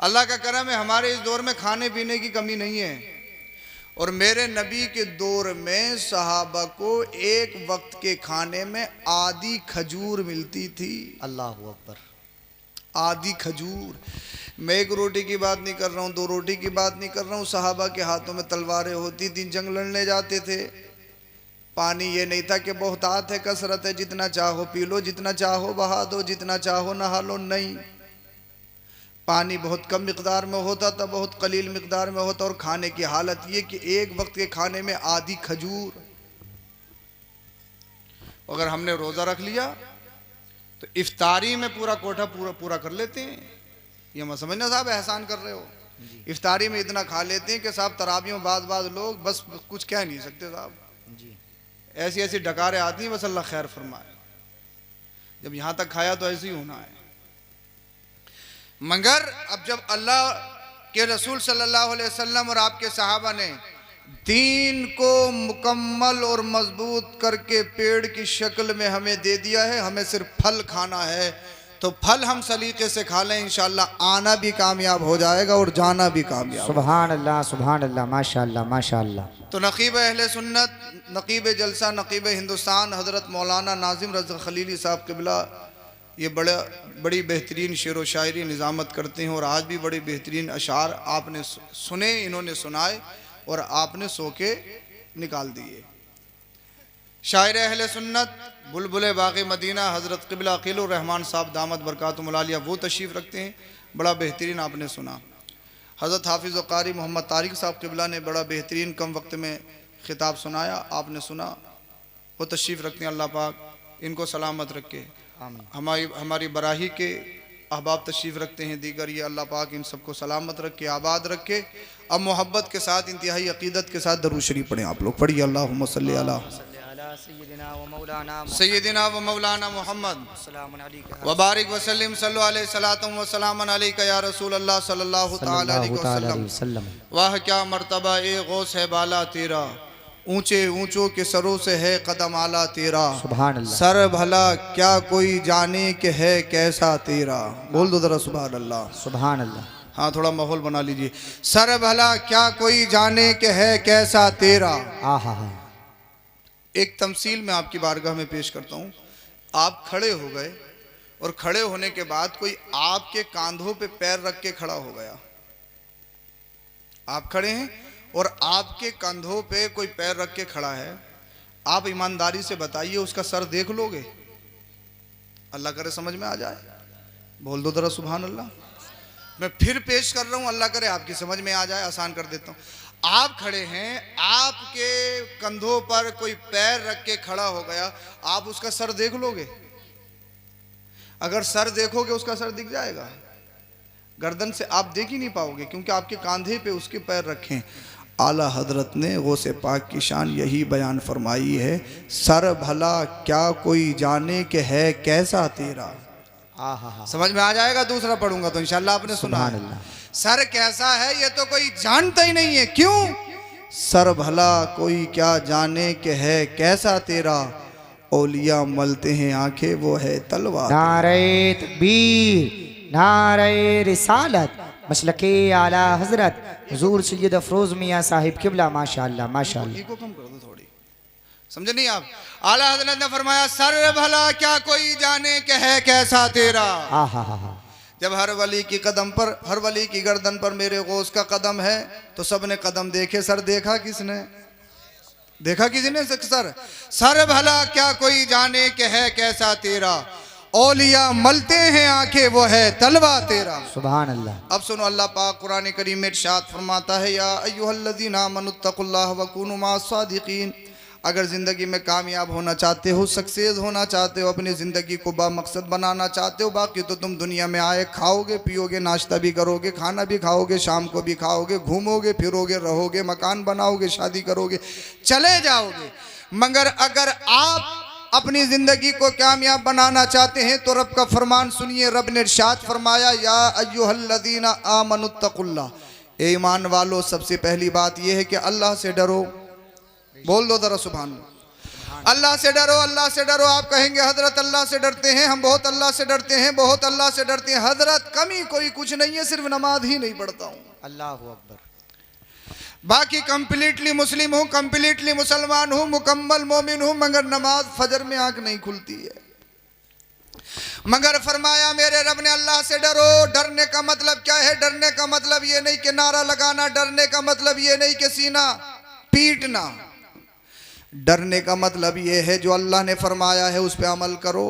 अल्लाह का करम है, हमारे इस दौर में खाने पीने की कमी नहीं है। और मेरे नबी के दौर में सहाबा को एक वक्त के खाने में आधी खजूर मिलती थी। अल्लाह अकबर। आधी खजूर। मैं एक रोटी की बात नहीं कर रहा हूँ, दो रोटी की बात नहीं कर रहा हूँ। सहाबा के हाथों में तलवारें होती थी, जंग लड़ने जाते थे। पानी ये नहीं था कि बहुतात है, कसरत है, जितना चाहो पी लो, जितना चाहो बहा दो, जितना चाहो नहा लो। नहीं, पानी बहुत कम मिकदार में होता था, बहुत कलील मिकदार में होता। और खाने की हालत ये कि एक वक्त के खाने में आधी खजूर। अगर हमने रोज़ा रख लिया तो इफ्तारी में पूरा कोठा पूरा कर लेते हैं। ये मत समझना साहब एहसान कर रहे हो। इफ्तारी में इतना खा लेते हैं कि साहब तराबियों बाद लोग बस कुछ कह नहीं सकते साहब जी। ऐसी ऐसी डकारें आती हैं, बस अल्लाह खैर फरमाए। जब यहाँ तक खाया तो ऐसे ही होना है। मगर अब जब अल्लाह के रसूल सल्लल्लाहु अलैहि वसल्लम और आपके सहाबा ने दीन को मुकम्मल और मजबूत करके पेड़ की शक्ल में हमें दे दिया है, हमें सिर्फ फल खाना है, तो फल हम सलीके से खा लें, इंशाअल्लाह आना भी कामयाब हो जाएगा और जाना भी कामयाब। सुभान अल्लाह, माशाअल्लाह माशाअल्लाह। तो नकीब अहले सुन्नत, नकीब जलसा, नकीब हिंदुस्तान हज़रत मौलाना नाजिम रज़ा खलीली साहब क़िबला ये बड़ी बेहतरीन शेर व शायरी निज़ामत करते हैं। और आज भी बड़े बेहतरीन अशार आपने सुने, इन्होंने सुनाए और आपने सो के निकाल दिए। शायर अहले सुन्नत बुलबुल बाग़ मदीना हज़रत क़िबला अक़ीलुर रहमान साहब दामत बरकातुहुल आलिया वो तशरीफ़ रखते हैं। बड़ा बेहतरीन आपने सुना। हज़रत हाफिज़ व क़ारी मोहम्मद तारिक साहब क़िबला ने बड़ा बेहतरीन कम वक्त में ख़िताब सुनाया, आपने सुना। वो तशरीफ़ रखते हैं, अल्लाह पाक इनको सलामत रखे। हमारी बराही के अहबाब तशरीफ़ रखते हैं दीगर, ये अल्लाह पाक इन सबको सलामत रखे, आबाद रखे। अब मोहब्बत के साथ, इंतहाई अक़ीदत के साथ दरूद शरीफ पढ़ें। आप लोग पढ़िए, अल्लाहुम्मा सल्ली अला सय्यदिना व मौलाना मोहम्मद व बारिक वसल्लिम सल्लु अलैहि सलातम व सलामन अलैका या रसूल अल्लाह सल्लल्लाहु तआला अलैहि वसल्लम। वाह क्या मर्तबा ए गौस है बाला तेरा, ऊंचे ऊंचों के सरों से है कदम आला तेरा। सुभान अल्लाह। सर भला क्या कोई जाने के है कैसा तेरा। बोल दो जरा सुभान अल्लाह। सुभान अल्लाह। हाँ, थोड़ा माहौल बना लीजिए। सर भला क्या कोई जाने के है कैसा तेरा। आहा। एक तमसील में आपकी बारगाह में पेश करता हूँ। आप खड़े हो गए और खड़े होने के बाद कोई आपके कांधों पे पैर रख के खड़ा हो गया। आप खड़े हैं और आपके कंधों पे कोई पैर रख के खड़ा है। आप ईमानदारी से बताइए, उसका सर देख लोगे? अल्लाह करे समझ में आ जाए। बोल दो जरा सुभान अल्लाह। मैं फिर पेश कर रहा हूँ, अल्लाह करे आपकी समझ में आ जाए, आसान कर देता हूँ। आप खड़े हैं, आपके कंधों पर कोई पैर रख के खड़ा हो गया, आप उसका सर देख लोगे? अगर सर देखोगे उसका सर दिख जाएगा, गर्दन से आप देख ही नहीं पाओगे, क्योंकि आपके कांधे पे उसके पैर रखें। आला हजरत ने गौसे पाक की शान यही बयान फरमाई है, सर भला क्या कोई जाने के है कैसा तेरा। समझ में आ जाएगा। दूसरा पढ़ूंगा तो इंशाल्लाह आपने सुना है। सर कैसा है ये तो कोई जानता ही नहीं है। क्यों? सर भला कोई क्या जाने के है कैसा तेरा, औलिया मलते हैं आंखें वो है तलवार। नारे तकबीर, नारे रिसालत, मसलके आला हजरत हुजूर सैयद अफरोज मियाँ साहिब क़िबला। माशाअल्लाह माशाअल्लाह। को कम कर दो थोड़ी, समझे नहीं आप? आला हजरत ने फरमाया, सर भला क्या कोई जाने के है कैसा तेरा। जब हर वली की कदम पर, हर वली की गर्दन पर मेरे गौस का कदम है तो सबने कदम देखे, सर देखा किसने? देखा किसने सर? सर भला क्या कोई जाने के है कैसा तेरा, औलिया मलते हैं आंखें वो है तलवा तेरा। सुभान अल्लाह। अब सुनो, अल्लाह पाक कुरान करीम में इरशाद फरमाता है, या अय्युहल्लज़ीना आमनुत्तकुल्लाह व कूनू मास्सादिकीन। अगर ज़िंदगी में कामयाब होना चाहते हो, सक्सेस होना चाहते हो, अपनी ज़िंदगी को बामकसद बनाना चाहते हो, बाकी तो तुम दुनिया में आए खाओगे पियोगे, नाश्ता भी करोगे, खाना भी खाओगे, शाम को भी खाओगे, घूमोगे फिरोगे, रहोगे, मकान बनाओगे, शादी करोगे, चले जाओगे। मगर अगर आप अपनी ज़िंदगी को कामयाब बनाना चाहते हैं तो रब का फरमान सुनिए। रब ने इरशाद फरमाया, या अय्युहल्लज़ीना आमनुत्तकुल्लाह। ए ईमान वालों, सबसे पहली बात यह है कि अल्लाह से डरो। बोल दो जरा सुभान अल्लाह। अल्लाह से डरो, अल्लाह से डरो। आप कहेंगे हजरत अल्लाह से डरते हैं, हम बहुत अल्लाह से डरते हैं, बहुत अल्लाह से डरते हैं। हजरत कमी कोई कुछ नहीं है, सिर्फ नमाज ही नहीं पढ़ता हूँ। अल्लाह अकबर। बाकी कंप्लीटली मुस्लिम हूँ, कंप्लीटली मुसलमान हूँ, मुकम्मल मोमिन हूँ, मगर नमाज फजर में आंख नहीं खुलती है। मगर फरमाया मेरे रब ने अल्लाह से डरो। डरने का मतलब क्या है? डरने का मतलब ये नहीं कि नारा लगाना, डरने का मतलब ये नहीं कि सीना पीटना। डरने का मतलब ये है जो अल्लाह ने फरमाया है उस पे अमल करो।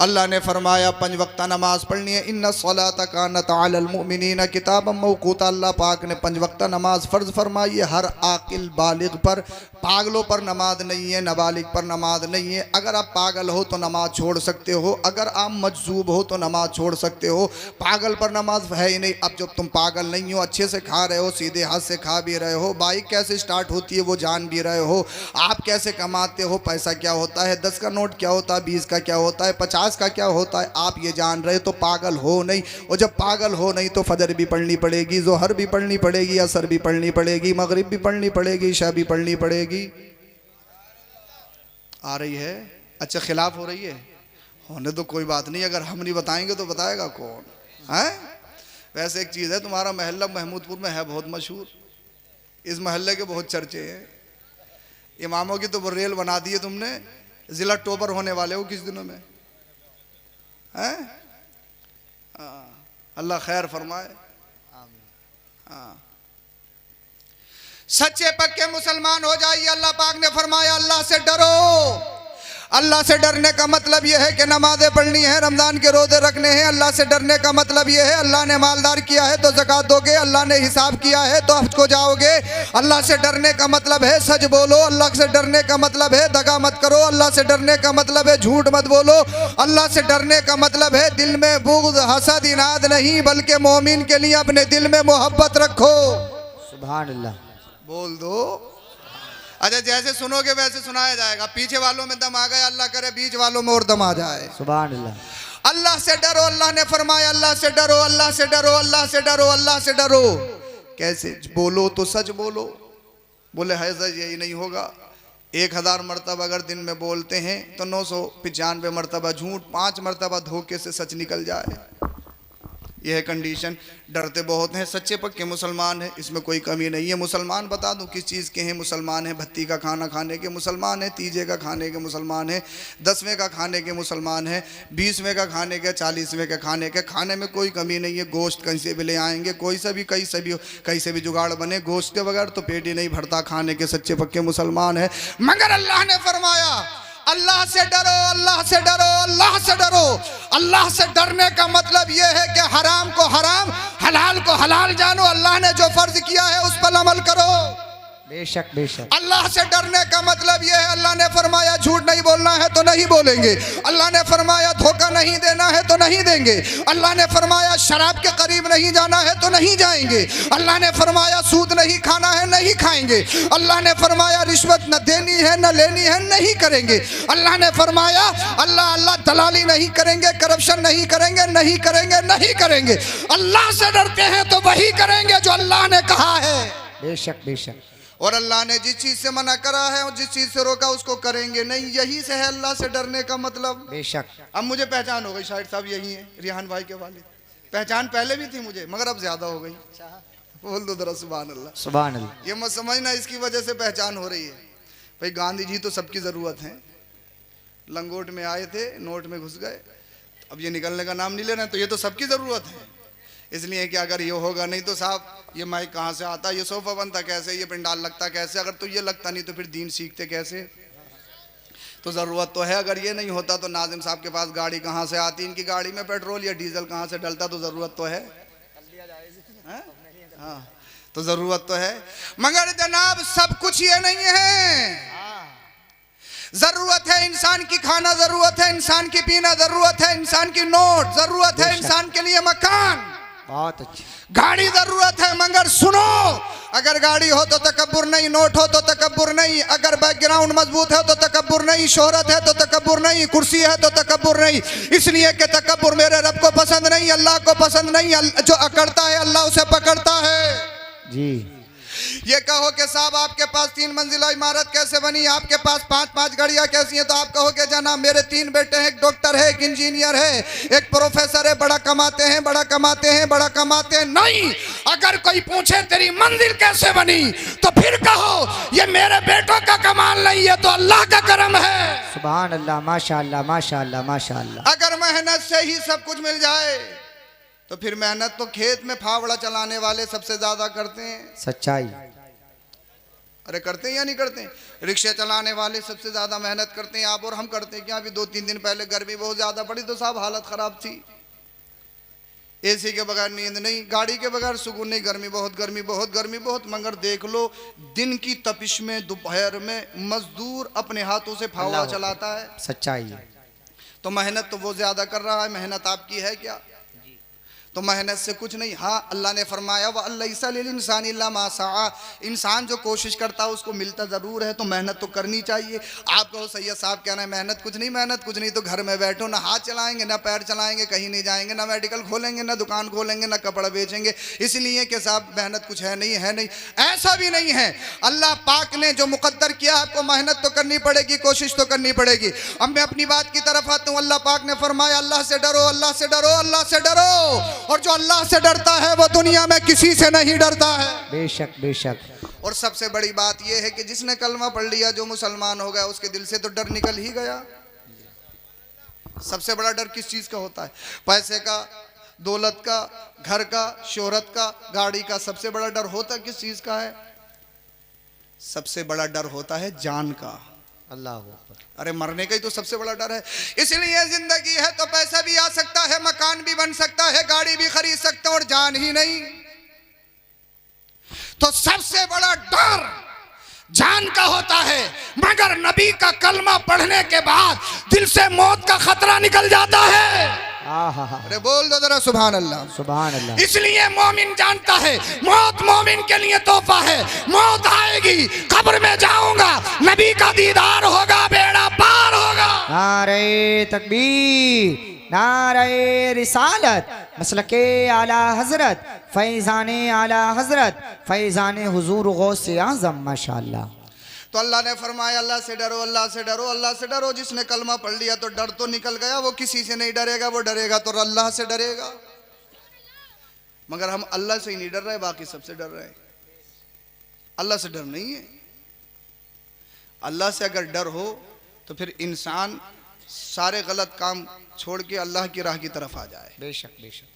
अल्लाह ने फरमाया 5 वक्त नमाज पढ़नी है। इन्ना सलाता कानत अलल मुमिनीना किताबम मौकूता। अल्लाह पाक ने 5 वक्त नमाज फ़र्ज फरमाई है हर आकिल बालिग पर। पागलों पर नमाज नहीं है, नाबालिग पर नमाज नहीं है। अगर आप पागल हो तो नमाज छोड़ सकते हो, अगर आप मजजूब हो तो नमाज छोड़ सकते हो। पागल पर नमाज है ही नहीं। अब जब तुम पागल नहीं हो, अच्छे से खा रहे हो, सीधे हाथ से खा भी रहे हो, बाइक कैसे स्टार्ट होती है वो जान भी रहे हो, आप कैसे कमाते हो, पैसा क्या होता है, 10 का नोट क्या होता है, 20 का क्या होता है, 50 का क्या होता है, आप ये जान रहे तो पागल हो नहीं। और जब पागल हो नहीं तो फजर भी पढ़नी पड़ेगी, जोहर भी पढ़नी पड़ेगी, असर भी पढ़नी पड़ेगी, मगरिब भी पढ़नी पड़ेगी, इशा भी पढ़नी पड़ेगी। आ रही है? अच्छा, खिलाफ हो रही है? होने तो कोई बात नहीं, अगर हम नहीं बताएंगे तो बताएगा कौन है? वैसे एक चीज़ है, तुम्हारा महल्ला महमूदपुर में है बहुत मशहूर, इस महल्ले के बहुत चर्चे हैं। इमामों की तो वो रेल बना दी है तुमने, जिला टॉपर होने वाले हो किस दिनों में हैं? अल्लाह खैर फरमाए। हाँ, सच्चे पक्के मुसलमान हो जाइए। अल्लाह पाक ने फरमाया अल्लाह से डरो। अल्लाह से डरने का मतलब यह है कि नमाजें पढ़नी है, रमज़ान के रोज़े रखने हैं। अल्लाह से डरने का मतलब यह है अल्लाह ने मालदार किया है तो ज़कात दोगे, अल्लाह ने हिसाब किया है तो हज को जाओगे। अल्लाह से डरने का मतलब है सच बोलो, अल्लाह से डरने का मतलब है दगा मत करो, अल्लाह से डरने का मतलब है झूठ मत बोलो, अल्लाह से डरने का मतलब है दिल में बुग़्ज़ हसद इनाद नहीं बल्कि मोमिन के लिए अपने दिल में मोहब्बत रखो। सुभान अल्लाह। बोल दो। अच्छा, जैसे सुनोगे वैसे सुनाया जाएगा। पीछे वालों में दम आ गया, अल्लाह करे बीच वालों में और दम आ जाए। सुभान अल्लाह। अल्लाह से डरो। अल्लाह ने फरमाया अल्लाह से डरो, अल्लाह से डरो, अल्लाह से डरो, अल्लाह से डरो। कैसे बोलो तो सच बोलो। बोले है सच यही नहीं होगा। 1000 मरतबा अगर दिन में बोलते हैं तो 995 मरतबा झूठ, 5 मरतबा धोखे से सच निकल जाए। यह है कंडीशन। डरते बहुत हैं, सच्चे पक्के मुसलमान हैं, इसमें कोई कमी नहीं है। मुसलमान बता दूं किस चीज़ के हैं? मुसलमान हैं भत्ती का खाना खाने के मुसलमान हैं, तीजे का खाने के मुसलमान हैं, 10वें का खाने के मुसलमान हैं, 20वें का खाने के, 40वें के खाने के। खाने में कोई कमी नहीं है। गोश्त कहीं से भी ले आएंगे, कोई से भी कहीं से भी जुगाड़ बने, गोश्त के बगैर तो पेट ही नहीं भरता। खाने के सच्चे पक्के मुसलमान हैं। मगर अल्लाह ने फरमाया अल्लाह से डरो, अल्लाह से डरो, अल्लाह से डरो। अल्लाह से डरने का मतलब यह है कि हराम को हराम, हलाल को हलाल जानो। अल्लाह ने जो फर्ज किया है उस पर अमल करो। बेशक बेशक। अल्लाह से डरने का मतलब यह है अल्लाह ने फरमाया झूठ नहीं बोलना है तो नहीं बोलेंगे, अल्लाह ने फरमाया धोखा नहीं देना है तो नहीं देंगे, अल्लाह ने फरमाया शराब के करीब नहीं जाना है तो नहीं जाएंगे, अल्लाह ने फरमाया सूद नहीं खाना है नहीं खाएंगे, अल्लाह ने फरमाया रिश्वत न देनी है न लेनी है नहीं करेंगे, अल्लाह ने फरमाया अल्लाह अल्लाह दलाली नहीं करेंगे, करप्शन नहीं करेंगे, नहीं करेंगे, नहीं करेंगे। अल्लाह से डरते हैं तो वही करेंगे जो अल्लाह ने कहा है। बेशक बेशक। और अल्लाह ने जिस चीज़ से मना करा है और जिस चीज़ से रोका उसको करेंगे नहीं। यही से है अल्लाह से डरने का मतलब। बेशक। अब मुझे पहचान हो गई, शाहिद साहब यही है, रिहान भाई के वालिद। पहचान पहले भी थी मुझे मगर अब ज़्यादा हो गई। बोल दो जरा सुभान अल्लाह। सुभान अल्लाह। ये मत समझना इसकी वजह से पहचान हो रही है। भाई गांधी जी तो सबकी ज़रूरत है। लंगोट में आए थे, नोट में घुस गए, अब ये निकलने का नाम नहीं ले रहे हैं, तो ये तो सबकी ज़रूरत है। इसलिए कि अगर ये होगा नहीं तो साहब ये माइक कहाँ से आता, ये सोफ़ा बनता कैसे, ये पंडाल लगता कैसे, अगर तो ये लगता नहीं तो फिर दीन सीखते कैसे। तो ज़रूरत तो है। अगर ये नहीं होता तो नाजिम साहब के पास गाड़ी कहाँ से आती, इनकी गाड़ी में पेट्रोल या डीजल कहाँ से डलता। तो ज़रूरत तो है। हाँ, तो ज़रूरत तो है। मगर जनाब सब कुछ ये नहीं है। ज़रूरत है इंसान की खाना, ज़रूरत है इंसान की पीना, ज़रूरत है इंसान की नोट, ज़रूरत है इंसान के लिए मकान, बहुत अच्छी गाड़ी ज़रूरत है। मगर सुनो, अगर गाड़ी हो तो तकब्बुर नहीं, नोट हो तो तकब्बुर नहीं, अगर बैकग्राउंड मजबूत है तो तकब्बुर नहीं, शोहरत है तो तकब्बुर नहीं, कुर्सी है तो तकब्बुर नहीं। इसलिए कि तकब्बुर मेरे रब को पसंद नहीं, अल्लाह को पसंद नहीं। जो अकड़ता है अल्लाह उसे पकड़ता है जी। ये कहो कि साहब आपके पास 3 मंजिला इमारत कैसे बनी, आपके पास 5-5 गाड़ियां कैसी हैं, तो आप कहोगे जनाब मेरे 3 बेटे हैं, एक डॉक्टर है, एक इंजीनियर है, एक प्रोफेसर है, बड़ा कमाते हैं, बड़ा कमाते हैं, बड़ा कमाते हैं। नहीं, अगर कोई पूछे तेरी मंजिल कैसे बनी, तो फिर कहो ये मेरे बेटों का कमाल नहीं है, तो अल्लाह का करम है। सुभान अल्लाह, माशाअल्लाह माशाअल्लाह माशाअल्लाह। अगर मेहनत से ही सब कुछ मिल जाए तो फिर मेहनत तो खेत में फावड़ा चलाने वाले सबसे ज्यादा करते हैं। सच्चाई। अरे करते हैं या नहीं करते हैं? रिक्शे चलाने वाले सबसे ज्यादा मेहनत करते हैं, आप और हम करते हैं क्या? अभी 2-3 दिन पहले गर्मी बहुत ज्यादा पड़ी तो साहब हालत खराब थी, एसी के बगैर नींद नहीं, गाड़ी के बगैर सुकून नहीं, गर्मी बहुत, गर्मी बहुत, गर्मी बहुत। मगर देख लो दिन की तपिश में दोपहर में मजदूर अपने हाथों से फावड़ा चलाता है। सच्चाई। तो मेहनत तो वो ज्यादा कर रहा है, मेहनत आपकी है क्या? तो मेहनत से कुछ नहीं। हाँ, अल्लाह ने फरमाया व लैसा लिल इंसान इल्ला मा सआ, इंसान जो कोशिश करता है उसको मिलता ज़रूर है, तो मेहनत तो करनी चाहिए। आप कहो सैयद साहब क्या ना मेहनत कुछ नहीं, मेहनत कुछ नहीं, तो घर में बैठो, ना हाथ चलाएंगे ना पैर चलाएंगे, कहीं नहीं जाएंगे, ना मेडिकल खोलेंगे, ना दुकान खोलेंगे, ना कपड़ा बेचेंगे, इसलिए कि साहब मेहनत कुछ है नहीं, है नहीं। ऐसा भी नहीं है, अल्लाह पाक ने जो मुकद्दर किया आपको मेहनत तो करनी पड़ेगी, कोशिश तो करनी पड़ेगी। अब मैं अपनी बात की तरफ आता हूँ। अल्लाह पाक ने फरमाया अल्लाह से डरो, अल्लाह से डरो, अल्लाह से डरो, और जो अल्लाह से डरता है वो दुनिया में किसी से नहीं डरता है। बेशक बेशक। और सबसे बड़ी बात यह है कि जिसने कलमा पढ़ लिया, जो मुसलमान हो गया, उसके दिल से तो डर निकल ही गया। सबसे बड़ा डर किस चीज का होता है? पैसे का, दौलत का, घर का, शोहरत का, गाड़ी का। सबसे बड़ा डर होता किस चीज का है? सबसे बड़ा डर होता है जान का। अल्लाह। अरे मरने का ही तो सबसे बड़ा डर है। इसलिए जिंदगी है तो पैसा भी आ सकता है, मकान भी बन सकता है, गाड़ी भी खरीद सकता है, और जान ही नहीं। तो सबसे बड़ा डर जान का होता है। मगर नबी का कलमा पढ़ने के बाद दिल से मौत का खतरा निकल जाता है। अरे बोल दो जरा सुभान अल्लाह, सुभान अल्लाह। इसलिए मोमिन जानता है मौत मोमिन के लिए तोहफा है। मौत आएगी, कब्र में जाऊंगा, नबी का दीदार होगा, बेड़ा पार होगा। नारे तकबीर, नारे रिसालत, मसलके आला हजरत, फैज़ाने आला हजरत, फैज़ाने हुजूर गौसे आज़म, माशाअल्लाह। तो अल्लाह ने फरमाया अल्लाह से डरो, अल्लाह से डरो, अल्लाह से डरो। जिसने कलमा पढ़ लिया तो डर तो निकल गया, वो किसी से नहीं डरेगा, वो डरेगा तो अल्लाह से डरेगा। मगर हम अल्लाह से ही नहीं डर रहे, बाकी सबसे डर रहे हैं। अल्लाह से डर नहीं है। अल्लाह से अगर डर हो तो फिर इंसान सारे गलत काम छोड़ के अल्लाह की राह की तरफ आ जाए। बेशक बेशक।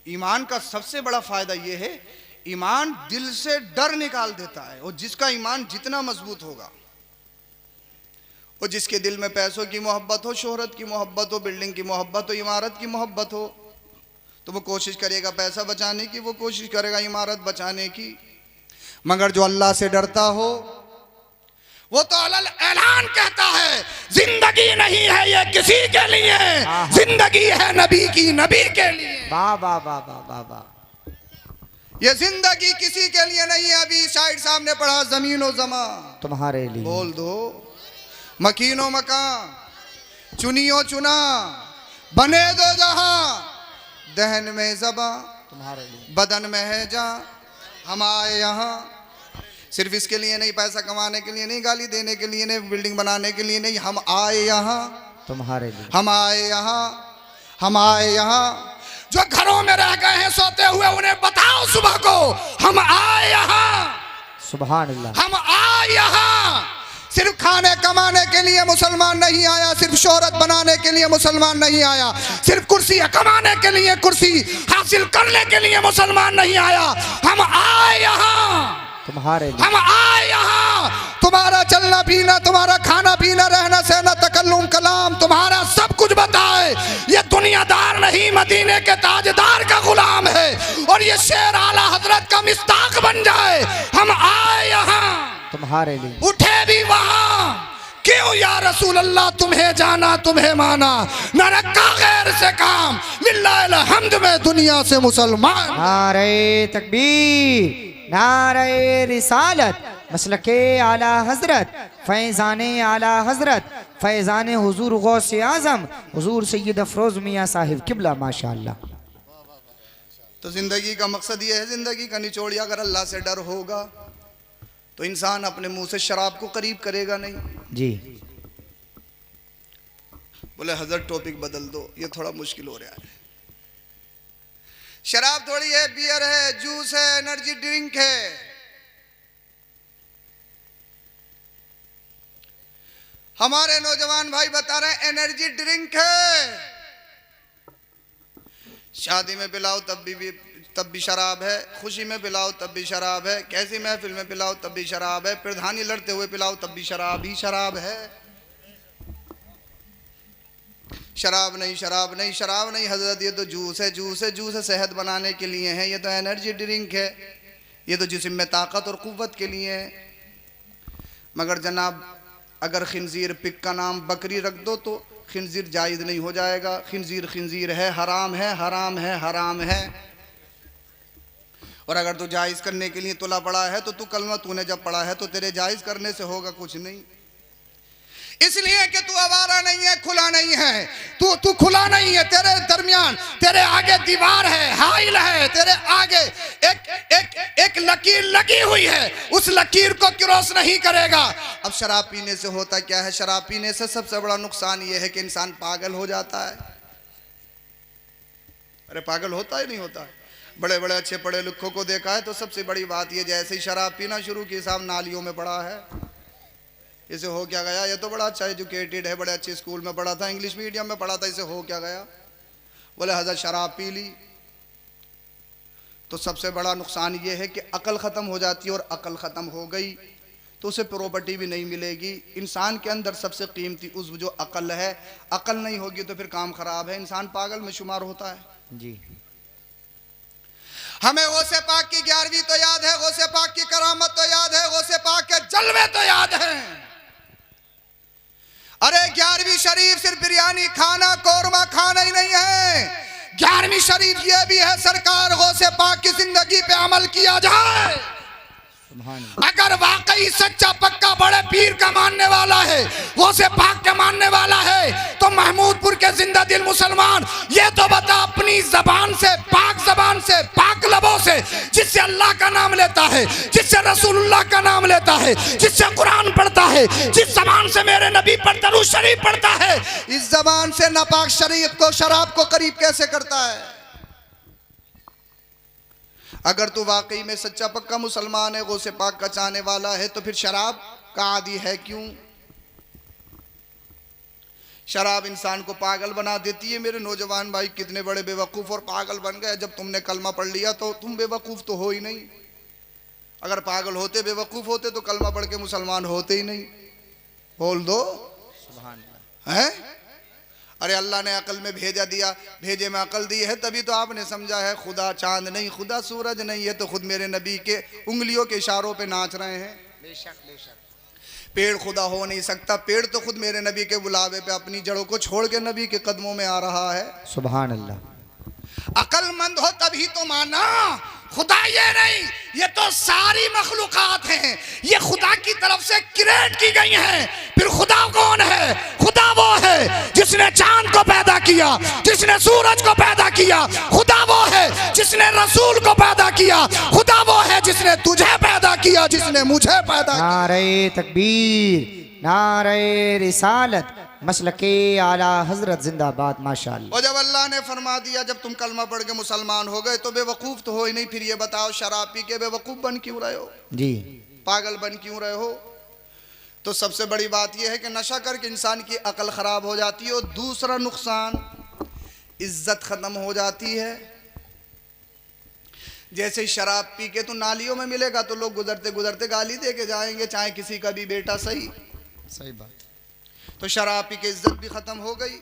ईमान का सबसे बड़ा फायदा यह है, ईमान दिल से डर निकाल देता है। और जिसका ईमान जितना मजबूत होगा, और जिसके दिल में पैसों की मोहब्बत हो, शोहरत की मोहब्बत हो, बिल्डिंग की मोहब्बत हो, इमारत की मोहब्बत हो, तो वो कोशिश करेगा पैसा बचाने की, वो कोशिश करेगा इमारत बचाने की। मगर जो अल्लाह से डरता हो वो तो अलल ऐलान कहता है जिंदगी नहीं है ये किसी के लिए, जिंदगी है नबी की, नबी के लिए। वाह वाह वाह वाह वाह वाह। ये जिंदगी किसी के लिए नहीं है। अभी शायद साहब ने पढ़ा जमीन और जमा तुम्हारे लिए। बोल दो मकीनो मकान, चुनियो चुना, बने दो जहां, दहन में जबा, तुम्हारे लिए। बदन में है जा, हम आए यहाँ सिर्फ इसके लिए नहीं, पैसा कमाने के लिए नहीं, गाली देने के लिए नहीं, बिल्डिंग बनाने के लिए नहीं, हम आए यहाँ तुम्हारे लिए। हम आए यहाँ, हम आए यहाँ। जो घरों में रह गए हैं सोते हुए, उन्हें बताओ सुबह को हम आए यहाँ। सुभान अल्लाह। हम आए यहाँ सिर्फ खाने कमाने के लिए मुसलमान नहीं आया, सिर्फ शोहरत बनाने के लिए मुसलमान नहीं आया, सिर्फ कुर्सी कमाने के लिए, कुर्सी हासिल करने के लिए मुसलमान नहीं आया। हम आए यहाँ तुम्हारे लिए। हम आए यहाँ तुम्हारा चलना पीना, तुम्हारा खाना पीना, रहना सहना, तकल्लुम कलाम, तुम्हारा सब कुछ बताए। ये दुनियादार नहीं, मदीने के ताजदार का गुलाम है, और ये शेर आला हजरत का मिस्ताक बन जाए। हम आए यहाँ तुम्हारे लिए। उठे भी वहाँ, क्यों या रसूल अल्लाह, तुम्हें जाना तुम्हें माना, न रखा गैर से काम, लिल्लाहिल हम्द में दुनिया से मुसलमान। नारे तकबीर, नारे रिसालत, मसलके आला हजरत, फैज़ाने आला हजरत, फैज़ाने हुजूर गौसे आज़म, हुजूर सैयद अफरोज मियाँ साहिब किबला, माशाअल्लाह। तो जिंदगी का मकसद ये है, जिंदगी का निचोड़िया अगर अल्लाह से डर होगा तो इंसान अपने मुंह से शराब को करीब करेगा नहीं। जी बोले हजरत टॉपिक बदल दो, ये थोड़ा मुश्किल हो रहा है। शराब थोड़ी है, बियर है, जूस है, एनर्जी ड्रिंक है। हमारे नौजवान भाई बता रहे हैं एनर्जी ड्रिंक है। शादी में पिलाओ तब भी शराब है, खुशी में पिलाओ तब भी शराब है, कैसी महफिल में पिलाओ तब भी शराब है, प्रधानी लड़ते हुए पिलाओ तब भी शराब ही शराब है। शराब नहीं, शराब नहीं, शराब नहीं हजरत, ये तो जूस है, जूस है, जूस है सेहत बनाने के लिए है, ये तो एनर्जी ड्रिंक है, ये तो जिस्म में ताकत और कुव्वत के लिए है। मगर जनाब अगर खिंजीर पिक का नाम बकरी रख दो तो खिंजीर जायज़ नहीं हो जाएगा। खिंजीर खिंजीर है, हराम है, हराम है, हराम है। और अगर तू जायज़ करने के लिए तुला पड़ा है तो तू कलमा तूने जब पढ़ा है तो तेरे जायज़ करने से होगा कुछ नहीं। इसलिए कि तू आवारा नहीं है, खुला नहीं है, तू खुला नहीं है, तेरे दरमियान तेरे आगे दीवार है, हाइल है, तेरे आगे एक लकीर लगी हुई है, उस लकीर को क्रॉस नहीं करेगा। अब शराब पीने से होता क्या है? शराब पीने से सबसे बड़ा नुकसान यह है कि इंसान पागल हो जाता है। अरे पागल होता ही नहीं होता। बड़े बड़े अच्छे पढ़े लिखों को देखा है तो सबसे बड़ी बात ये, जैसे ही शराब पीना शुरू की साहब नालियों में पड़ा है। इसे हो क्या गया? ये तो बड़ा अच्छा एजुकेटेड है, बड़े अच्छे स्कूल में पढ़ा था, इंग्लिश मीडियम में पढ़ा था, इसे हो क्या गया? बोले हजरत शराब पी ली। तो सबसे बड़ा नुकसान ये है कि अकल ख़त्म हो जाती है, और अकल ख़त्म हो गई तो उसे प्रॉपर्टी भी नहीं मिलेगी। इंसान के अंदर सबसे कीमती उज़्व जो अकल है, अकल नहीं होगी तो फिर काम खराब है, इंसान पागल में शुमार होता है। जी हमें गौसे पाक की 11वीं तो याद है, गौसे पाक की करामत तो याद है, गौसे पाक के जलवे तो याद हैं। अरे 11वीं शरीफ सिर्फ बिरयानी खाना, कौरमा खाना ही नहीं है। 11वीं शरीफ ये भी है सरकार गौसे पाक की जिंदगी पे अमल किया जाए। अगर वाकई सच्चा पक्का बड़े पीर का मानने वाला है, गौसे पाक के मानने वाला है, तो महमूदपुर के जिंदा दिल मुसलमान ये तो बता अपनी जबान से, पाक जबान से, पाक लबों से, जिससे अल्लाह का नाम लेता है, जिससे रसूलुल्लाह का नाम लेता है, जिससे कुरान पढ़ता है, जिस जबान से मेरे नबी पर दरूद शरीफ पढ़ता है, इस जबान से नापाक शरीयत को, शराब को करीब कैसे करता है? अगर तू वाकई में सच्चा पक्का मुसलमान है, गौसे पाक का चाहने वाला है, तो फिर शराब का आदी है क्यों? शराब इंसान को पागल बना देती है। मेरे नौजवान भाई कितने बड़े बेवकूफ़ और पागल बन गए। जब तुमने कलमा पढ़ लिया तो तुम बेवकूफ़ तो हो ही नहीं। अगर पागल होते, बेवकूफ़ होते तो कलमा पढ़ के मुसलमान होते ही नहीं। बोल दो सुभान अल्लाह। हैं? अरे अल्लाह ने अकल में भेजा दिया, भेजे में अकल दी है, तभी तो आपने समझा है खुदा चांद नहीं, खुदा सूरज नहीं, ये तो खुद मेरे नबी के उंगलियों के इशारों पे नाच रहे हैं। बेशक बेशक। पेड़ खुदा हो नहीं सकता, पेड़ तो खुद मेरे नबी के बुलावे पे अपनी जड़ों को छोड़ के नबी के कदमों में आ रहा है। सुभान अल्लाह। अकलमंद हो तभी तो माना खुदा ये नहीं, ये तो सारी मखलूकात हैं, ये खुदा की तरफ से क्रिएट की गई हैं। फिर खुदा कौन है? खुदा वो है जिसने चांद को पैदा किया, जिसने सूरज को पैदा किया। खुदा वो है जिसने रसूल को पैदा किया। खुदा वो है जिसने तुझे पैदा किया, जिसने मुझे पैदा किया। नारे तकबीर, नारे रिसालत, मसलके आला हजरत जिंदाबाद माशाअल्लाह। और जब अल्लाह ने फरमा दिया जब तुम कलमा पढ़ के मुसलमान हो गए तो बेवकूफ़ तो हो ही नहीं। फिर ये बताओ शराब पी के बेवकूफ़ बन क्यों रहे हो? जी पागल बन क्यों रहे हो? तो सबसे बड़ी बात यह है कि नशा करके इंसान की अकल ख़राब हो जाती है। और दूसरा नुकसान, इज्जत ख़त्म हो जाती है। जैसे शराब पी के तो नालियों में मिलेगा तो लोग गुजरते गुजरते गाली दे के जाएंगे, चाहे किसी का भी बेटा सही। सही बात। तो शराब पी के इज्जत भी ख़त्म हो गई।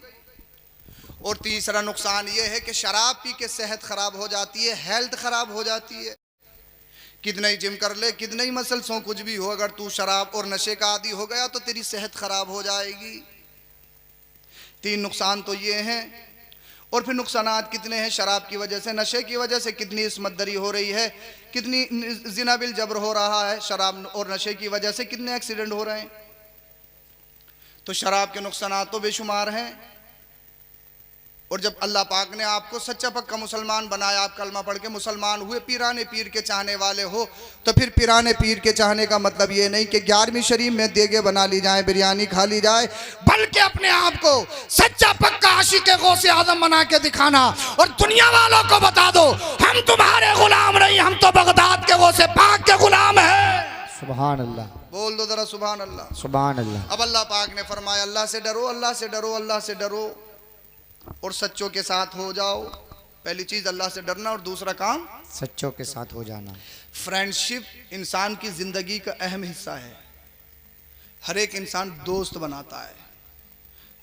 और तीसरा नुकसान ये है कि शराब पी के सेहत ख़राब हो जाती है, हेल्थ ख़राब हो जाती है। कितना ही जिम कर ले, कितना ही मसल्स हो, कुछ भी हो, अगर तू शराब और नशे का आदी हो गया तो तेरी सेहत ख़राब हो जाएगी। 3 नुकसान तो ये हैं। और फिर नुकसानात कितने हैं शराब की वजह से, नशे की वजह से कितनी इस्मतदरी हो रही है, कितनी जिना बिल जबर हो रहा है, शराब और नशे की वजह से कितने एक्सीडेंट हो रहे हैं। तो शराब के नुकसानात तो बेशुमार हैं। और जब अल्लाह पाक ने आपको सच्चा पक्का मुसलमान बनाया, आप कलमा पढ़ के मुसलमान हुए, पीराने पीर के चाहने वाले हो, तो फिर पीराने पीर के चाहने का मतलब ये नहीं कि 11वीं शरीफ में देगे बना ली जाए, बिरयानी खा ली जाए, बल्कि अपने आप को सच्चा पक्का आशिक गौसे आजम बना के दिखाना और दुनिया वालों को बता दो हम तुम्हारे गुलाम नहीं, हम तो बगदाद के गौसे पाक के गुलाम है। सुभान अल्लाह, बोल दो जरा सुभान अल्लाह, सुभान अल्लाह। अब अल्लाह पाक ने फरमाया अल्लाह से डरो, अल्लाह से डरो, अल्लाह से डरो और सच्चों के साथ हो जाओ। पहली चीज अल्लाह से डरना और दूसरा काम सच्चों के साथ हो जाना। फ्रेंडशिप इंसान की जिंदगी का अहम हिस्सा है। हर एक इंसान दोस्त बनाता है,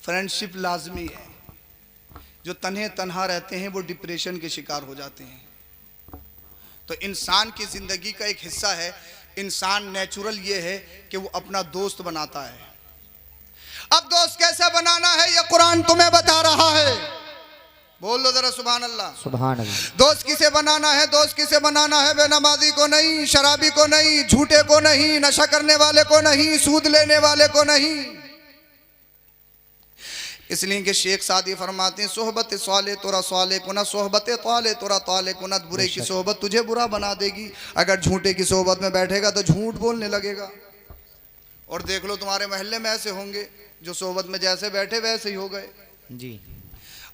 फ्रेंडशिप लाजमी है। जो तन्हे तन्हा रहते हैं वो डिप्रेशन के शिकार हो जाते हैं। तो इंसान की जिंदगी का एक हिस्सा है, इंसान नेचुरल ये है कि वो अपना दोस्त बनाता है। अब दोस्त कैसे बनाना है ये कुरान तुम्हें बता रहा है। बोल लो जरा सुभान अल्लाह, सुभान अल्लाह। दोस्त किसे बनाना है? दोस्त किसे बनाना है? बेनमाजी को नहीं, शराबी को नहीं, झूठे को नहीं, नशा करने वाले को नहीं, सूद लेने वाले को नहीं। इसलिए कि शेख सादी फरमाते हैं सोहबत स्वाले तोरा स्वाले कुना, सोहबत ताले तोरा ताले कुना। बुरे की सोहबत तुझे बुरा बना देगी। अगर झूठे की सोहबत में बैठेगा तो झूठ बोलने लगेगा। और देख लो तुम्हारे मोहल्ले में ऐसे होंगे जो सोहबत में जैसे बैठे वैसे ही हो गए जी।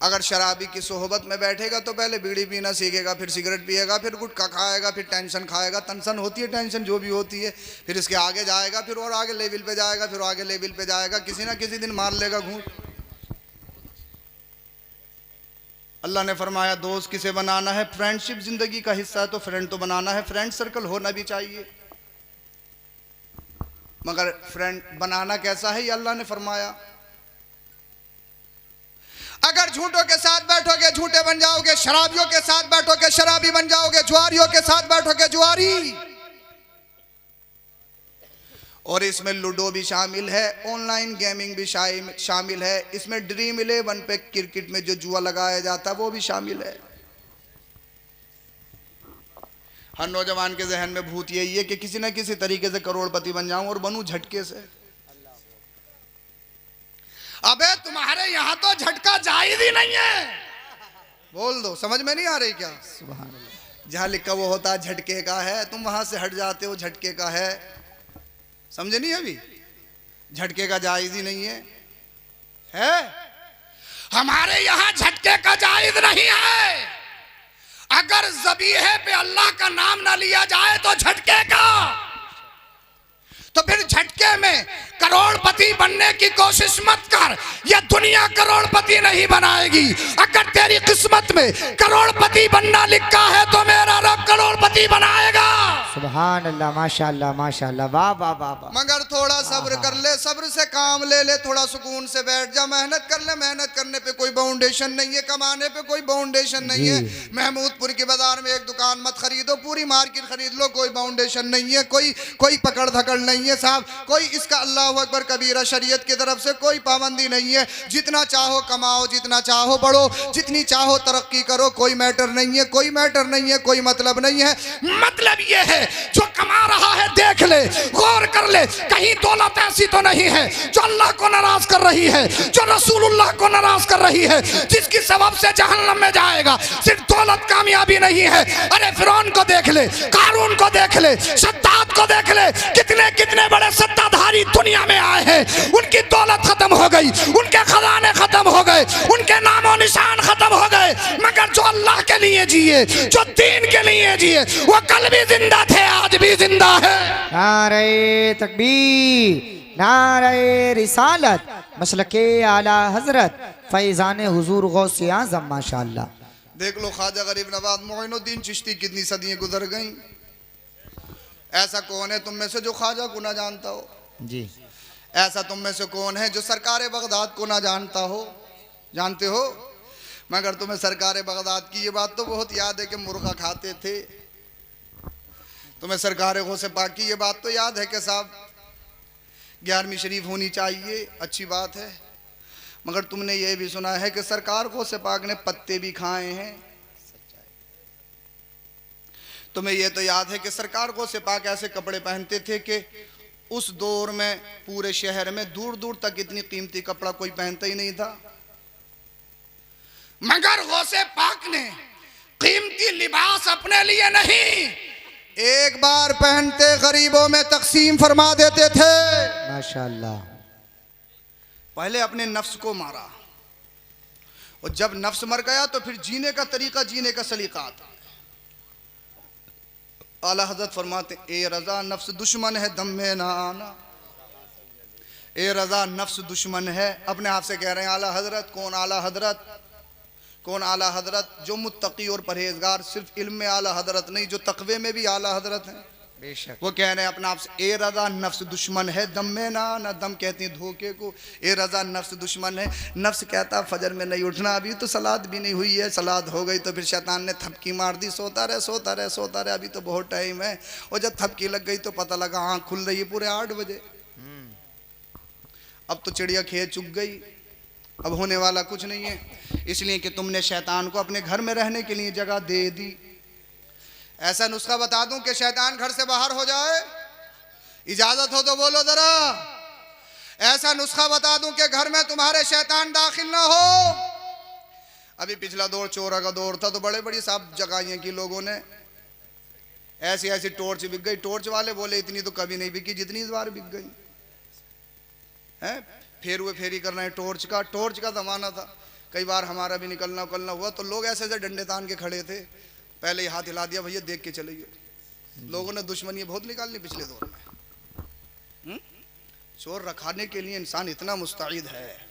अगर शराबी की सोहबत में बैठेगा तो पहले बीड़ी पीना सीखेगा, फिर सिगरेट पिएगा, फिर गुटखा खाएगा, फिर टेंशन खाएगा। टेंशन होती है, टेंशन जो भी होती है। फिर इसके आगे जाएगा, फिर और आगे लेवल पे जाएगा, फिर आगे लेवल पे जाएगा, किसी ना किसी दिन मार लेगा घूंट। अल्लाह ने फरमाया दोस्त किसे बनाना है? फ्रेंडशिप जिंदगी का हिस्सा है तो फ्रेंड तो बनाना है। फ्रेंड सर्कल होना भी चाहिए, मगर फ्रेंड बनाना कैसा है ये अल्लाह ने फरमाया। अगर झूठों के साथ बैठोगे झूठे बन जाओगे, शराबियों के साथ बैठोगे शराबी बन जाओगे, जुआरियों के साथ बैठोगे जुआरी। और इसमें लूडो भी शामिल है, ऑनलाइन गेमिंग भी शामिल है, इसमें ड्रीम 11 पे क्रिकेट में जो जुआ लगाया जाता है वो भी शामिल है। हर नौजवान के जहन में भूत यही है कि किसी न किसी तरीके से करोड़पति बन जाऊं और बनूं झटके से। अबे तुम्हारे यहां तो झटका जायज ही नहीं है। बोल दो, समझ में नहीं आ रही क्या? सुभान अल्लाह। जहां लिखा वो होता है झटके का है, तुम वहां से हट जाते हो झटके का है। समझे नहीं? अभी झटके का जायज ही नहीं है। हमारे यहां झटके का जायज नहीं है। अगर ज़बीहे पे अल्लाह का नाम ना लिया जाए तो झटके का, तो फिर झटके में करोड़पति बनने की कोशिश मत कर, यह दुनिया करोड़पति नहीं बनाएगी। अगर तेरी किस्मत में करोड़पति बनना लिखा है तो मेरा रब करोड़पति बनाएगा। सुभान अल्लाह, माशाअल्लाह माशाअल्लाह, वाह वाह वाह वाह। मगर थोड़ा सब्र कर ले, सब्र से काम ले ले, थोड़ा सुकून से बैठ जा, मेहनत कर ले। मेहनत करने पे कोई बाउंडेशन नहीं है, कमाने पे कोई बाउंडेशन नहीं है। महमूदपुर के बाजार में एक दुकान मत खरीदो, पूरी मार्केट खरीद लो, कोई बाउंडेशन नहीं है, कोई पकड़ धकड़ नहीं है साहब। कोई इसका अल्लाह अकबर कबीरा शरीयत की तरफ से कोई पाबंदी नहीं है। जितना चाहो कमाओ, जितना चाहो बढ़ो, जितनी चाहो तरक्की करो, कोई मैटर नहीं है, कोई मैटर नहीं है, कोई मतलब नहीं है। मतलब ये है जो कमा रहा है देख ले, गौर कर ले, कहीं दौलत ऐसी तो नहीं है जो अल्लाह को नाराज कर रही है, जो रसूलुल्लाह को नाराज कर रही है, जिसकी सबब से जहन्नम में जाएगा। सिर्फ दौलत कामयाबी नहीं है। अरे फिरौन को देख ले, कारून को देख ले, शद्दाद को देख ले, कितने कितने बड़े सत्ताधारी दुनिया में आए हैं, उनकी दौलत खत्म हो गई, उनके खजाने खत्म हो गए, उनके नामो निशान खत्म हो गए। मगर जो अल्लाह के लिए जिए, जो दीन के लिए जिए, वो कल भी जिंदा थे, आज भी जिंदा है। नारे तकबीर, नारे रिसालत, मसलके आला हजरत फैजान हुजूर गौसे आज़म माशाअल्लाह। देख लो ख्वाजा गरीब नवाज मोइनुद्दीन चिश्ती कितनी सदियां गुजर गई। ऐसा कौन है तुम में से जो ख्वाजा को ना जानता हो? जी। ऐसा तुम में से कौन है जो सरकार बगदाद को ना जानता हो? जानते हो? मगर तुम्हें सरकार बगदाद की ये बात तो बहुत याद है कि मुर्गा खाते थे। तुम्हें सरकार गौसे पाक की ये बात तो याद है कि साहब 11वीं शरीफ होनी चाहिए, अच्छी बात है। मगर तुमने ये भी सुना है कि सरकार गौसे पाक ने पत्ते भी खाए हैं। तुम्हें यह तो याद है कि सरकार गौसे पाक ऐसे कपड़े पहनते थे कि उस दौर में पूरे शहर में दूर दूर तक इतनी कीमती कपड़ा कोई पहनता ही नहीं था। मगर गौसे पाक ने कीमती लिबास अपने लिए नहीं, एक बार पहनते गरीबों में तकसीम फरमा देते थे। माशाअल्लाह। पहले अपने नफ्स को मारा, और जब नफ्स मर गया तो फिर जीने का तरीका, जीने का सलीका आता। आला हजरत फरमाते, ए रजा नफ्स दुश्मन है दम में ना आना। ए रजा नफ्स दुश्मन है, अपने आप से कह रहे हैं आला हजरत। कौन आला हजरत? कौन आला हजरत? जो मुत्तकी और परहेजगार, सिर्फ इल्म में आला हजरत नहीं, जो तकवे में भी आला हजरत हैं। बेशक। वो कह रहे हैं अपने आप से, ए रजा नफ्स दुश्मन है दम में ना आना। दम कहते हैं धोखे को। ए रजा नफ्स दुश्मन है। नफ्स कहता फजर में नहीं उठना, अभी तो सलाद भी नहीं हुई है, सलाद हो गई तो फिर शैतान ने थपकी मार दी, सोता रहे सोता रहे सोता रहे, अभी तो बहुत टाइम है। और जब थपकी लग गई तो पता लगा आँख खुल रही है पूरे 8 बजे। अब तो चिड़िया खेत चुग गई, अब होने वाला कुछ नहीं है। इसलिए कि तुमने शैतान को अपने घर में रहने के लिए जगह दे दी। ऐसा नुस्खा बता दूं कि शैतान घर से बाहर हो जाए? इजाजत हो तो बोलो जरा। ऐसा नुस्खा बता दूं कि घर में तुम्हारे शैतान दाखिल ना हो? अभी पिछला दौर चोरा का दौर था, तो बड़े बड़ी साहब जगाइयां की लोगों ने, ऐसी ऐसी टॉर्च बिक गई। टॉर्च वाले बोले इतनी तो कभी नहीं बिकी जितनी इस बार बिक गई है। फेर हुए फेरी करना है टॉर्च का जमाना था। कई बार हमारा भी निकलना उकलना हुआ तो लोग ऐसे ऐसे डंडे तान के खड़े थे, पहले ही हाथ हिला दिया, भैया देख के चलिए। लोगों ने दुश्मनी बहुत निकालनी पिछले दौर में। चोर रखाने के लिए इंसान इतना मुस्तैद है।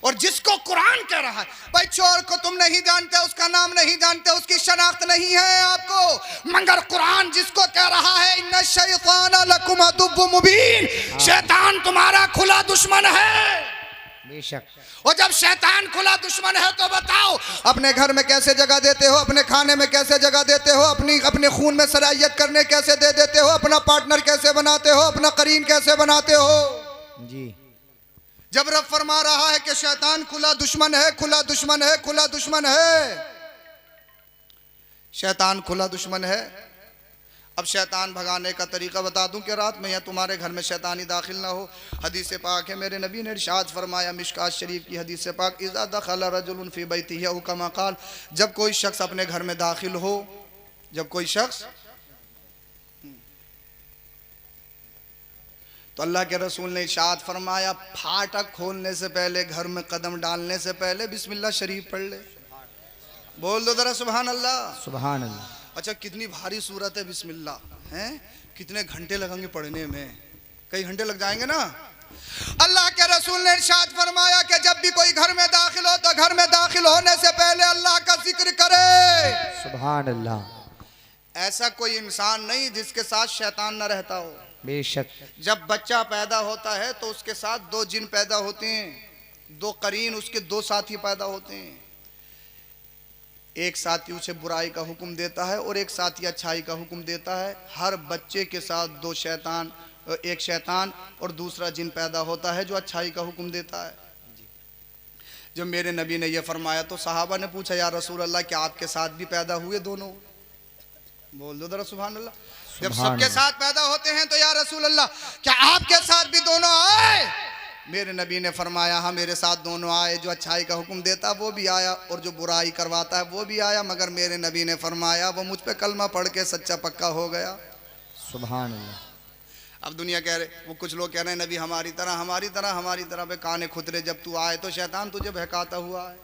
और जिसको कुरान कह रहा है भाई चोर को तुम नहीं जानते, उसका नाम नहीं जानते, उसकी शनाख्त नहीं है आपको, मगर कुरान जिसको कह रहा है इन्ना शैतान लकुम अदुव्वुम मुबीन, शैतान तुम्हारा खुला दुश्मन है। बेशक। और जब शैतान खुला दुश्मन है तो बताओ अपने घर में कैसे जगह देते हो, अपने खाने में कैसे जगह देते हो, अपने खून में सराहियत करने कैसे दे देते हो, अपना पार्टनर कैसे बनाते हो, अपना करीन कैसे बनाते हो जी। जब रब फरमा रहा है कि शैतान खुला दुश्मन है, खुला दुश्मन है, खुला दुश्मन है, शैतान खुला दुश्मन है। अब शैतान भगाने का तरीका बता दूं कि रात में या तुम्हारे घर में शैतानी दाखिल ना हो। हदीस पाक है, मेरे नबी ने इरशाद फरमाया, मिशकात शरीफ की हदीस पाक, इज़ा दखल रजुलन फी बैतिही औ कमा क़ाल, जब कोई शख्स अपने घर में दाखिल हो, जब कोई शख्स, तो अल्लाह के रसूल ने इरशाद फरमाया फाटक खोलने से पहले, घर में कदम डालने से पहले बिस्मिल्लाह शरीफ पढ़ ले। बोल दो जरा सुभान अल्लाह। सुभान अल्लाह। अच्छा कितनी भारी सूरत है बिस्मिल्लाह, हैं? कितने घंटे लगेंगे पढ़ने में? कई घंटे लग जाएंगे ना। अल्लाह के रसूल ने इरशाद फरमाया कि जब भी कोई घर में दाखिल हो तो घर में दाखिल होने से पहले अल्लाह का जिक्र करे। सुभान अल्लाह। ऐसा कोई इंसान नहीं जिसके साथ शैतान न रहता हो। बेशक। जब बच्चा पैदा होता है तो उसके साथ 2 जिन पैदा होते हैं, 2 करीन, उसके 2 साथी पैदा होते हैं। एक साथी उसे बुराई का हुक्म देता है और एक साथी अच्छाई का हुक्म देता है। हर बच्चे के साथ 2 शैतान, एक शैतान और दूसरा जिन पैदा होता है जो अच्छाई का हुक्म देता है। जब मेरे नबी ने यह फरमाया तो सहाबा ने पूछा, या रसूल अल्लाह क्या आपके साथ भी पैदा हुए दोनों? बोल दो जरा सुभान अल्लाह। जब सबके साथ पैदा होते हैं तो या रसूल अल्लाह क्या आपके साथ भी दोनों आए? मेरे नबी ने फरमाया हाँ मेरे साथ दोनों आए, जो अच्छाई का हुक्म देता वो भी आया और जो बुराई करवाता है वो भी आया, मगर मेरे नबी ने फरमाया वो मुझ पे कलमा पढ़ के सच्चा पक्का हो गया। सुभान अल्लाह। अब दुनिया कह रहे, वो कुछ लोग कह रहे हैं नबी हमारी तरह हमारी तरह हमारी तरह पे काने खुदरे, जब तू आए तो शैतान तुझे बहकाता हुआ है।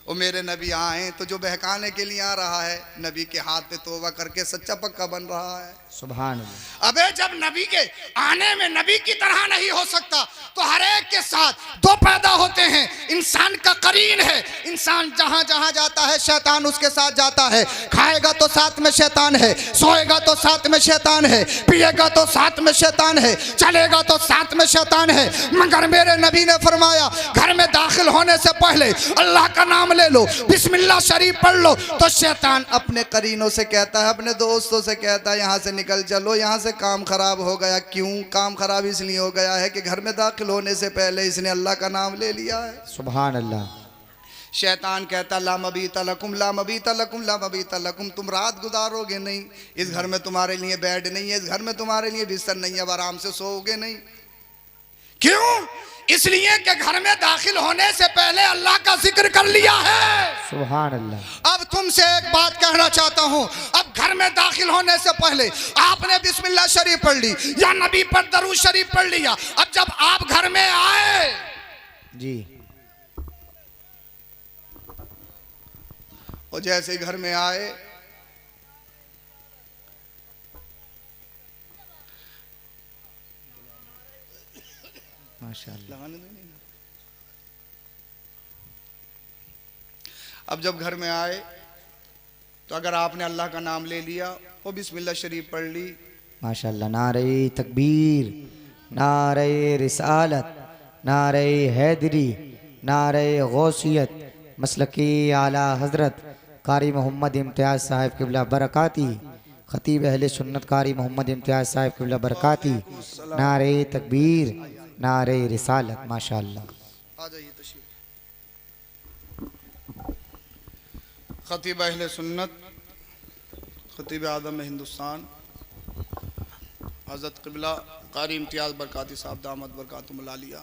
और मेरे नबी आए तो जो बहकाने के लिए आ रहा है, नबी के हाथ पे तौबा करके सच्चा पक्का बन रहा है। सुभान अल्लाह। अबे जब नबी के आने में नबी की तरह नहीं हो सकता तो हर एक के साथ 2 पैदा होते हैं। इंसान का करीन है, इंसान जहां जहां जाता है शैतान उसके साथ जाता है। खाएगा तो साथ में शैतान है, सोएगा तो साथ में शैतान है, पिएगा तो साथ में शैतान है, चलेगा तो साथ में शैतान है। मगर मेरे नबी ने फरमाया घर में दाखिल होने से पहले अल्लाह का नाम ले लो, बिस्मिल्लाह शरीफ पढ़ लो, तो शैतान अपने करीनों से कहता है, अपने दोस्तों से कहता है यहाँ से निकल चलो, यहाँ से काम खराब हो गया। क्यों काम खराब? इसलिए हो गया है कि घर में दाखिल होने से पहले इसने अल्लाह का नाम ले लिया है। सुभान अल्लाह। शैतान कहता ला मबीता लकुम ला मबीता लकुम ला मबीता लकुम, तुम रात गुजारोगे नहीं, इस घर में तुम्हारे लिए बेड नहीं है, इस घर में तुम्हारे लिए बिस्तर नहीं है, अब आराम से सोओगे नहीं। क्यों? इसलिए कि घर में दाखिल होने से पहले अल्लाह का जिक्र कर लिया है। सुभान अल्लाह। अब तुमसे एक बात कहना चाहता हूं, अब घर में दाखिल होने से पहले आपने बिस्मिल्लाह शरीफ पढ़ ली या नबी पर दरूद शरीफ पढ़ लिया। अब जब आप घर में आए जी, और जैसे ही घर में आए माशाअल्लाह। लगाने दो नहीं। अब जब घर में आए तो अगर आपने अल्लाह का नाम ले लिया और बिस्मिल्लाह शरीफ पढ़ ली, माशाअल्लाह। नारे तकबीर, नारे रिसालत, नारे हैदरी, नारे गौसियत, मसलकी आला हजरत कारी मोहम्मद इम्तियाज़ साहिब किबला बरकाती, खतीब अहले सुन्नत कारी मोहम्मद इम्तियाज़ साहिब किबला बरकाती, नारे तकबीर, नारे रिसालत। माशाअल्लाह। आ जाइए तशरीफ। खतीब अहले सुन्नत, खतीब आदम हिंदुस्तान हज़रत क़िबला कारी इम्तियाज़ बरकाती साहब दामद बरकातुहुमुल आलिया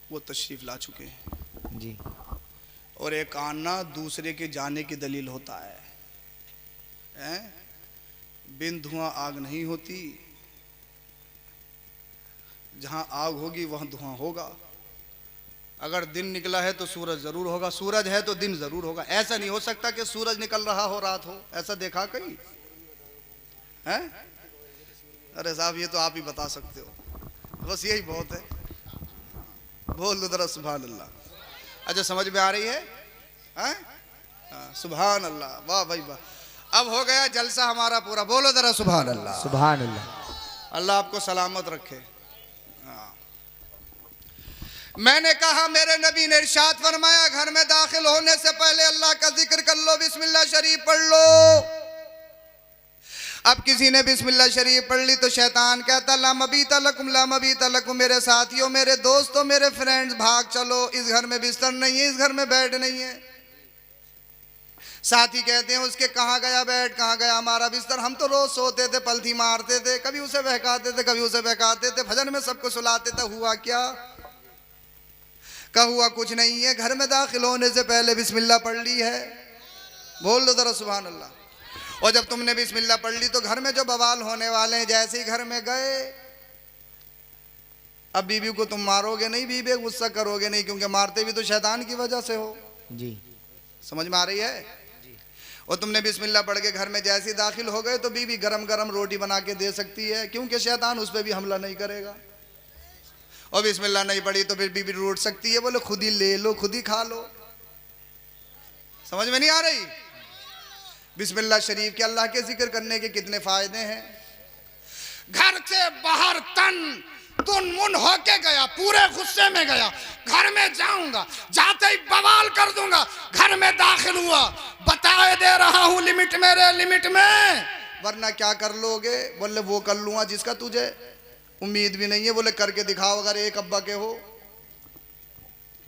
वो तशरीफ़ ला चुके हैं। जी, और एक आना दूसरे के जाने की दलील होता है, हैं? बिन धुआं आग नहीं होती, जहाँ आग होगी वहाँ धुआं होगा। अगर दिन निकला है तो सूरज जरूर होगा, सूरज है तो दिन जरूर होगा। ऐसा नहीं हो सकता कि सूरज निकल रहा हो रात हो, ऐसा देखा कहीं? हैं? अरे साहब ये तो आप ही बता सकते हो, बस यही बहुत है। बोल दो जरा सुभान अल्लाह। अच्छा समझ में आ रही है? हैं? हाँ, सुभान अल्लाह, वाह भाई वाह। अब हो गया जलसा हमारा पूरा, बोलो जरा सुभान अल्लाह। सुभान अल्लाह। अल्लाह आपको सलामत रखे। हाँ। मैंने कहा मेरे नबी ने इरशाद फरमाया घर में दाखिल होने से पहले अल्लाह का जिक्र कर लो, बिस्मिल्लाह शरीफ पढ़ लो। अब किसी ने बिस्मिल्लाह शरीफ पढ़ ली तो शैतान कहता ला मबीता लकुम, मेरे साथियों, मेरे दोस्तों, मेरे फ्रेंड्स, भाग चलो, इस घर में बिस्तर नहीं है, इस घर में बेड नहीं है। साथी कहते हैं उसके कहाँ गया बेड, कहाँ गया हमारा बिस्तर, हम तो रोज सोते थे, पलथी मारते थे, कभी उसे बहकाते थे, कभी उसे बहकाते थे, फजर में सबको सुलाते थे, हुआ क्या? का हुआ कुछ नहीं है, घर में दाखिल होने से पहले बिस्मिल्लाह पढ़ ली है। बोल दो जरा सुभान अल्लाह। और जब तुमने बिस्मिल्लाह पढ़ ली तो घर में जो बवाल होने वाले हैं, जैसे ही घर में गए, अब बीबी को तुम मारोगे नहीं, बीबी गुस्सा करोगे नहीं, क्योंकि मारते भी तो शैतान की वजह से हो। जी, समझ में आ रही है? और तुमने बिस्मिल्लाह पढ़ के घर में जैसे ही दाखिल हो गए तो बीबी गरम गरम रोटी बना के दे सकती है, क्योंकि शैतान उस पर भी हमला नहीं करेगा। और बिस्मिल्लाह नहीं पढ़ी तो फिर बीबी रूठ सकती है, बोले खुद ही ले लो, खुद ही खा लो। समझ में नहीं आ रही? बिस्मिल्लाह शरीफ के अल्लाह के जिक्र करने के कितने फायदे हैं। घर से बाहर तन तुन मुन होके गया, पूरे गुस्से में गया, घर में जाऊंगा, जाते ही बवाल कर दूंगा, घर में दाखिल हुआ, बताए दे रहा हूं लिमिट मेरे लिमिट में, वरना क्या कर लोगे? बोले वो कर लूंगा जिसका तुझे उम्मीद भी नहीं है, बोले करके दिखाओ अगर एक अब्बा के हो,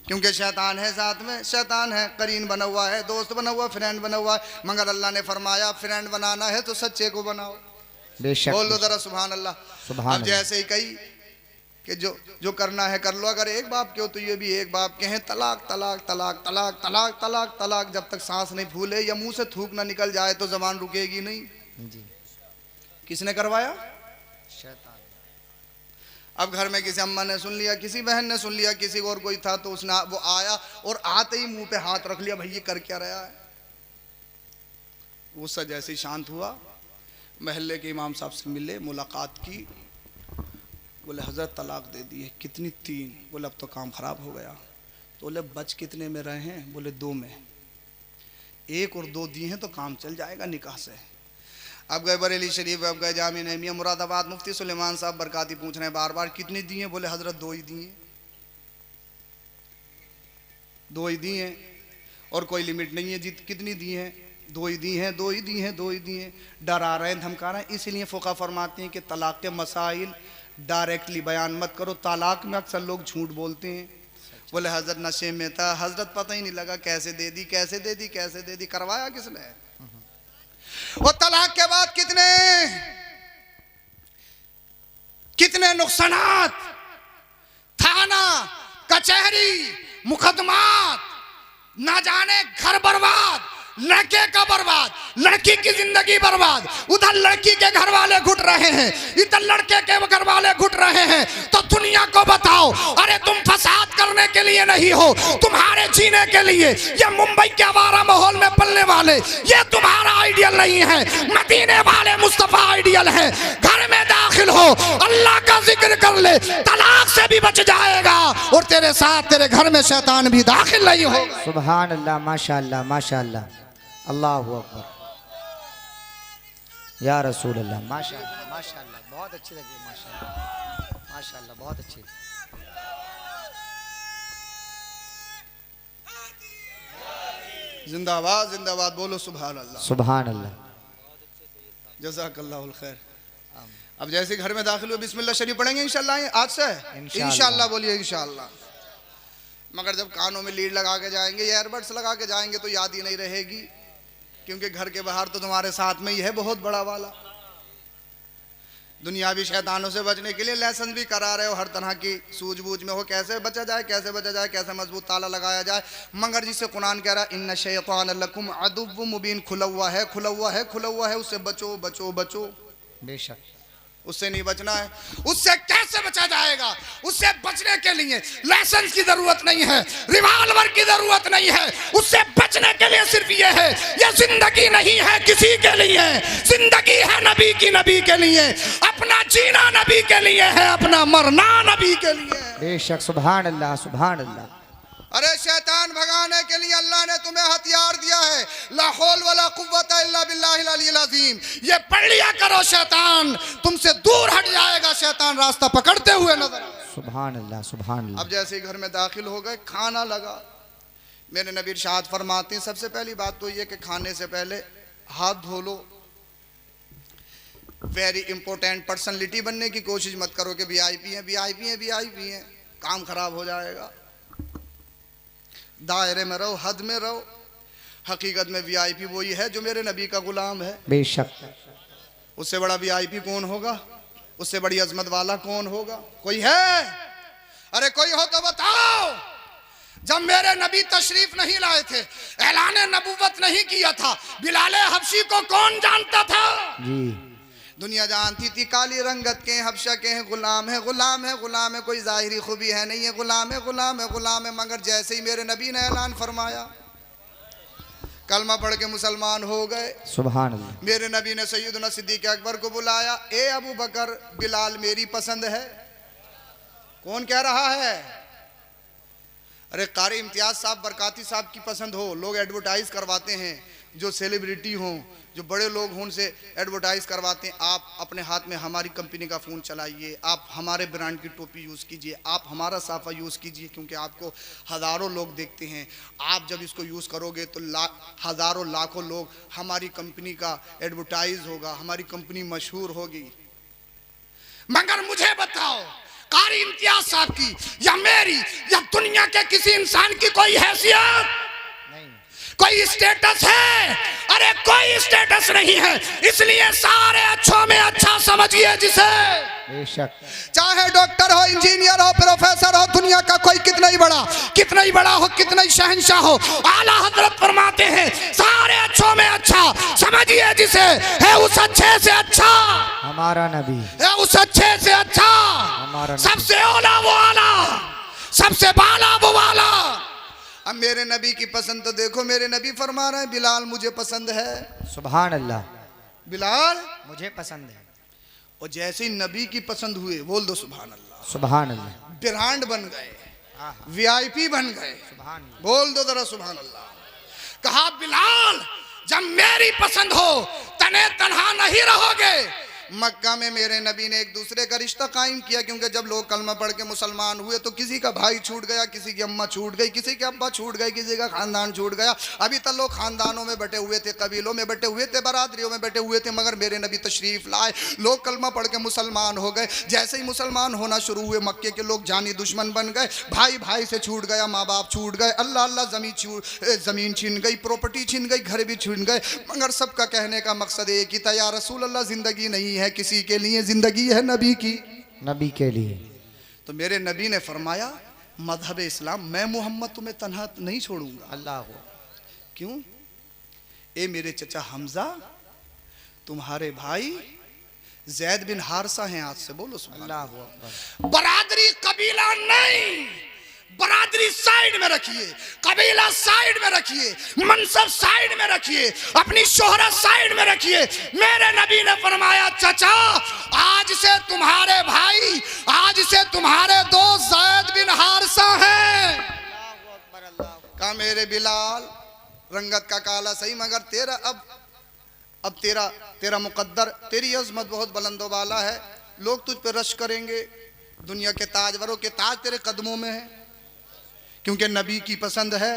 क्योंकि शैतान है साथ में, शैतान है, करीन बना हुआ है, दोस्त बना हुआ, फ्रेंड बना हुआ है, मगर अल्लाह ने फरमाया फ्रेंड बनाना है तो सच्चे को बनाओ। बेशक। बोल दो जरा सुभान अल्लाह। सुभान अब जैसे ही कही कि जो करना है कर लो, अगर एक बाप के हो तो ये भी एक बाप के हैं, तलाक तलाक तलाक तलाक तलाक तलाक तलाक, जब तक सांस नहीं फूले या मुंह से थूक ना निकल जाए तो जबान रुकेगी नहीं। जी, किसने करवाया? शैतान। अब घर में किसी अम्मा ने सुन लिया, किसी बहन ने सुन लिया, किसी और कोई था तो उसने वो आया और आते ही मुंह पे हाथ रख लिया, भाई ये कर क्या रहा है? गुस्सा जैसे ही शांत हुआ, महल्ले के इमाम साहब से मिले, मुलाकात की, बोले हजरत तलाक दे दी है। कितनी? 3। बोले अब तो काम खराब हो गया। तो बोले बच कितने में रहे हैं? बोले 2 में। 1 और 2 दिए हैं तो काम चल जाएगा निकाह से। अब गए बरेली शरीफ, अब गए जामिया नहमिया मुरादाबाद, मुफ्ती सुलेमान साहब बरकाती पूछ रहे हैं बार बार कितनी दिए? बोले हजरत 2 ही दिए, 2 ही दिए, और कोई लिमिट नहीं है जी कितनी दी हैं, 2 ही दी हैं, 2 ही दी हैं, 2 ही दी हैं। डरा रहे हैं, धमका रहे हैं। इसलिए फ़ुक़हा फरमाते हैं कि तलाक के मसाइल डायरेक्टली बयान मत करो। तलाक में अक्सर लोग झूठ बोलते हैं, बोले हजरत नशे में था, हजरत पता ही नहीं लगा कैसे दे दी, कैसे दे दी, कैसे दे दी, करवाया किसने? और तलाक के बाद कितने नुकसानात, थाना कचहरी, मुकदमात, ना जाने घर बर्बाद, लड़के का बर्बाद, लड़की की जिंदगी बर्बाद, उधर लड़की के घर वाले घुट रहे हैं, इधर लड़के के घर वाले घुट रहे हैं। तो दुनिया को बताओ, अरे तुम फसाद करने के लिए नहीं हो, तुम्हारे जीने के लिए। ये मुंबई के आवारा माहौल में पलने वाले, ये तुम्हारा आइडियल नहीं है, मदीने वाले मुस्तफा आइडियल है। घर में दाखिल हो, अल्लाह का जिक्र कर ले, तलाक से भी बच जाएगा और तेरे साथ तेरे घर में शैतान भी दाखिल नहीं होगा। सुभान अल्लाह, माशाअल्लाह माशाअल्लाह, अल्लाहु अकबर, या रसूल अल्लाह, माशाअल्लाह माशाअल्लाह, बहुत अच्छी लगी, माशाअल्लाह माशाअल्लाह, बहुत अच्छी। जिंदाबाद जिंदाबाद, बोलो सुभान अल्लाह, सुभान अल्लाह। जज़ाकल्लाहुल खैर। अब जैसे घर में दाखिल हुए बिस्मिल्लाह शरीफ पढ़ेंगे इंशाल्लाह, आज से इंशाल्लाह, बोलिए इंशाल्लाह। मगर जब कानों में लीड लगा के जाएंगे या एयरबड्स लगा के जाएंगे तो याद ही नहीं रहेगी, क्योंकि घर के बाहर तो तुम्हारे साथ में ही है बहुत बड़ा वाला। दुनियावी शैतानों से बचने के लिए लेसन भी करा रहे हो, हर तरह की सूझबूझ में हो, कैसे बचा जाए, कैसे बचा जाए, कैसे मजबूत ताला लगाया जाए। मगर जिसे कुरान कह रहा है इन्ना शैतान लकुम अदुव्वुम मुबीन, खुला हुआ है, खुला हुआ है, खुला हुआ है, उससे बचो बचो बचो। बेशक उससे नहीं बचना है। उससे कैसे बचा जाएगा? उससे बचने के लिए लाइसेंस की जरूरत नहीं है, रिवॉल्वर की जरूरत नहीं है। उससे बचने के लिए सिर्फ ये है, ये जिंदगी नहीं है किसी के लिए, जिंदगी है नबी की, नबी के लिए। अपना जीना नबी के लिए है, अपना मरना नबी के लिए। बेशक, सुभान अल्लाह सुभान अल्लाह। अरे शैतान भगाने के लिए अल्लाह ने तुम्हें हथियार दिया है, ला हौल वला कुव्वता इल्ला बिल्लाहिल अलील अज़ीम। ये पढ़ लिया करो, शैतान तुमसे दूर हट जाएगा, शैतान रास्ता पकड़ते हुए नजर। सुभान अल्लाह सुभान अल्लाह। अब जैसे ही घर में दाखिल हो गए, खाना लगा, मेरे नबी इरशाद फरमाते हैं सबसे पहली बात तो ये कि खाने से पहले हाथ धो लो। वेरी इंपॉर्टेंट, पर्सनैलिटी बनने की कोशिश मत करो कि वीआईपी हैं, वीआईपी हैं, वीआईपी हैं, काम खराब हो जाएगा। दायरे में रहो, हद में रहो। हकीकत में वीआईपी वही है जो मेरे नबी का गुलाम है। बेशक, उससे बड़ा वीआईपी कौन होगा? उससे बड़ी अजमत वाला कौन होगा? कोई है? अरे कोई हो तो बताओ। जब मेरे नबी तशरीफ नहीं लाए थे, ऐलान नबूवत नहीं किया था, बिलाल हबशी को कौन जानता था? जी, दुनिया जानती थी काली रंगत के हबशा के हैं, गुलाम है, गुलाम है, गुलाम है, कोई जाहिरी खूबी है नहीं है, गुलाम है, गुलाम है, गुलाम है। मगर जैसे ही मेरे नबी ने ऐलान फरमाया, कलमा पढ़ के मुसलमान हो गए। सुभान अल्लाह। मेरे नबी ने सैयदना सिद्दीक अकबर को बुलाया, ए अबू बकर, बिलाल मेरी पसंद है। कौन कह रहा है? अरे कारी इम्तियाज साहब बरकाती साहब की पसंद हो। लोग एडवर्टाइज करवाते हैं, जो सेलिब्रिटी हों, जो बड़े लोग हों, उनसे एडवर्टाइज करवाते हैं, आप अपने हाथ में हमारी कंपनी का फ़ोन चलाइए, आप हमारे ब्रांड की टोपी यूज़ कीजिए, आप हमारा साफ़ा यूज़ कीजिए, क्योंकि आपको हज़ारों लोग देखते हैं। आप जब इसको यूज़ करोगे तो हज़ारों लाखों लोग, हमारी कंपनी का एडवर्टाइज होगा, हमारी कंपनी मशहूर होगी। मगर मुझे बताओ, कारी इम्तियाज साहब की या मेरी या दुनिया के किसी इंसान की कोई हैसियत, कोई स्टेटस है? अरे कोई स्टेटस नहीं है। इसलिए सारे अच्छों में अच्छा समझिए जिसे। बेशक, चाहे डॉक्टर हो, इंजीनियर हो, प्रोफेसर हो, दुनिया का कोई कितना ही बड़ा हो, कितना ही शहंशाह हो, आला हजरत फरमाते हैं सारे अच्छों में अच्छा समझिए जिसे, है उस अच्छे से अच्छा हमारा नबी, है उस अच्छे से अच्छा हमारा नबी। सबसे ओला वो आला, सबसे बाला वो वाला। अब मेरे नबी की पसंद तो देखो, मेरे नबी फरमा रहे हैं बिलाल मुझे पसंद है। सुभान अल्लाह, बिलाल मुझे पसंद है। और जैसे ही नबी की पसंद हुए, बोल दो सुभान अल्लाह, सुभान अल्लाह। ब्रांड बन गए, वीआईपी बन गए। सुभान अल्लाह। बोल दो जरा सुभान अल्लाह। कहा बिलाल जब मेरी पसंद हो तने तन्हा नहीं रहोगे। मक्का में मेरे नबी ने एक दूसरे का रिश्ता कायम किया, क्योंकि जब लोग कलमा पढ़ के मुसलमान हुए तो किसी का भाई छूट गया, किसी की अम्मा छूट गई, किसी के अब्बा छूट गए, किसी का खानदान छूट गया। अभी तक लोग खानदानों में बटे हुए थे, कबीलों में बटे हुए थे, बरादरियों में बटे हुए थे। मगर मेरे नबी तशरीफ लाए, लोग कलमा पढ़ के मुसलमान हो गए। जैसे ही मुसलमान होना शुरू हुए, मक्के के लोग जानी दुश्मन बन गए। भाई भाई से छूट गया, माँ बाप छूट गए, अल्लाह अल्लाह ज़मीन छीन गई, प्रॉपर्टी छीन गई, घर भी छीन गए। मगर सबका कहने का मकसद एक ही था, या रसूल अल्लाह, जिंदगी नहीं है किसी के लिए, जिंदगी है नबी की, नबी के लिए। तो मेरे नबी ने फरमाया मजहब इस्लाम, मैं मोहम्मद तुम्हें तन्हा नहीं छोड़ूंगा। अल्लाह क्यों? ए मेरे चचा हमजा, तुम्हारे भाई जैद बिन हारसा हैं आज से। बोलो सुभान अल्लाह अल्लाह। अकबर। बरादरी कबीला नहीं, बरादरी साइड में रखिए, कबीला साइड में रखिए, मनसब साइड में रखिए, अपनी शोहरत साइड में रखिए। मेरे नबी ने फरमाया चचा आज से तुम्हारे भाई, आज से तुम्हारे दोस्त जैद बिन हारसा हैं। कहा मेरे बिलाल रंगत का काला सही, मगर तेरा अब तेरा मुकद्दर, तेरी अजमत बहुत बुलंद वाला है, लोग तुझ पे रश करेंगे, दुनिया के ताजवरों के ताज तेरे कदमों में है, क्योंकि नबी की पसंद है।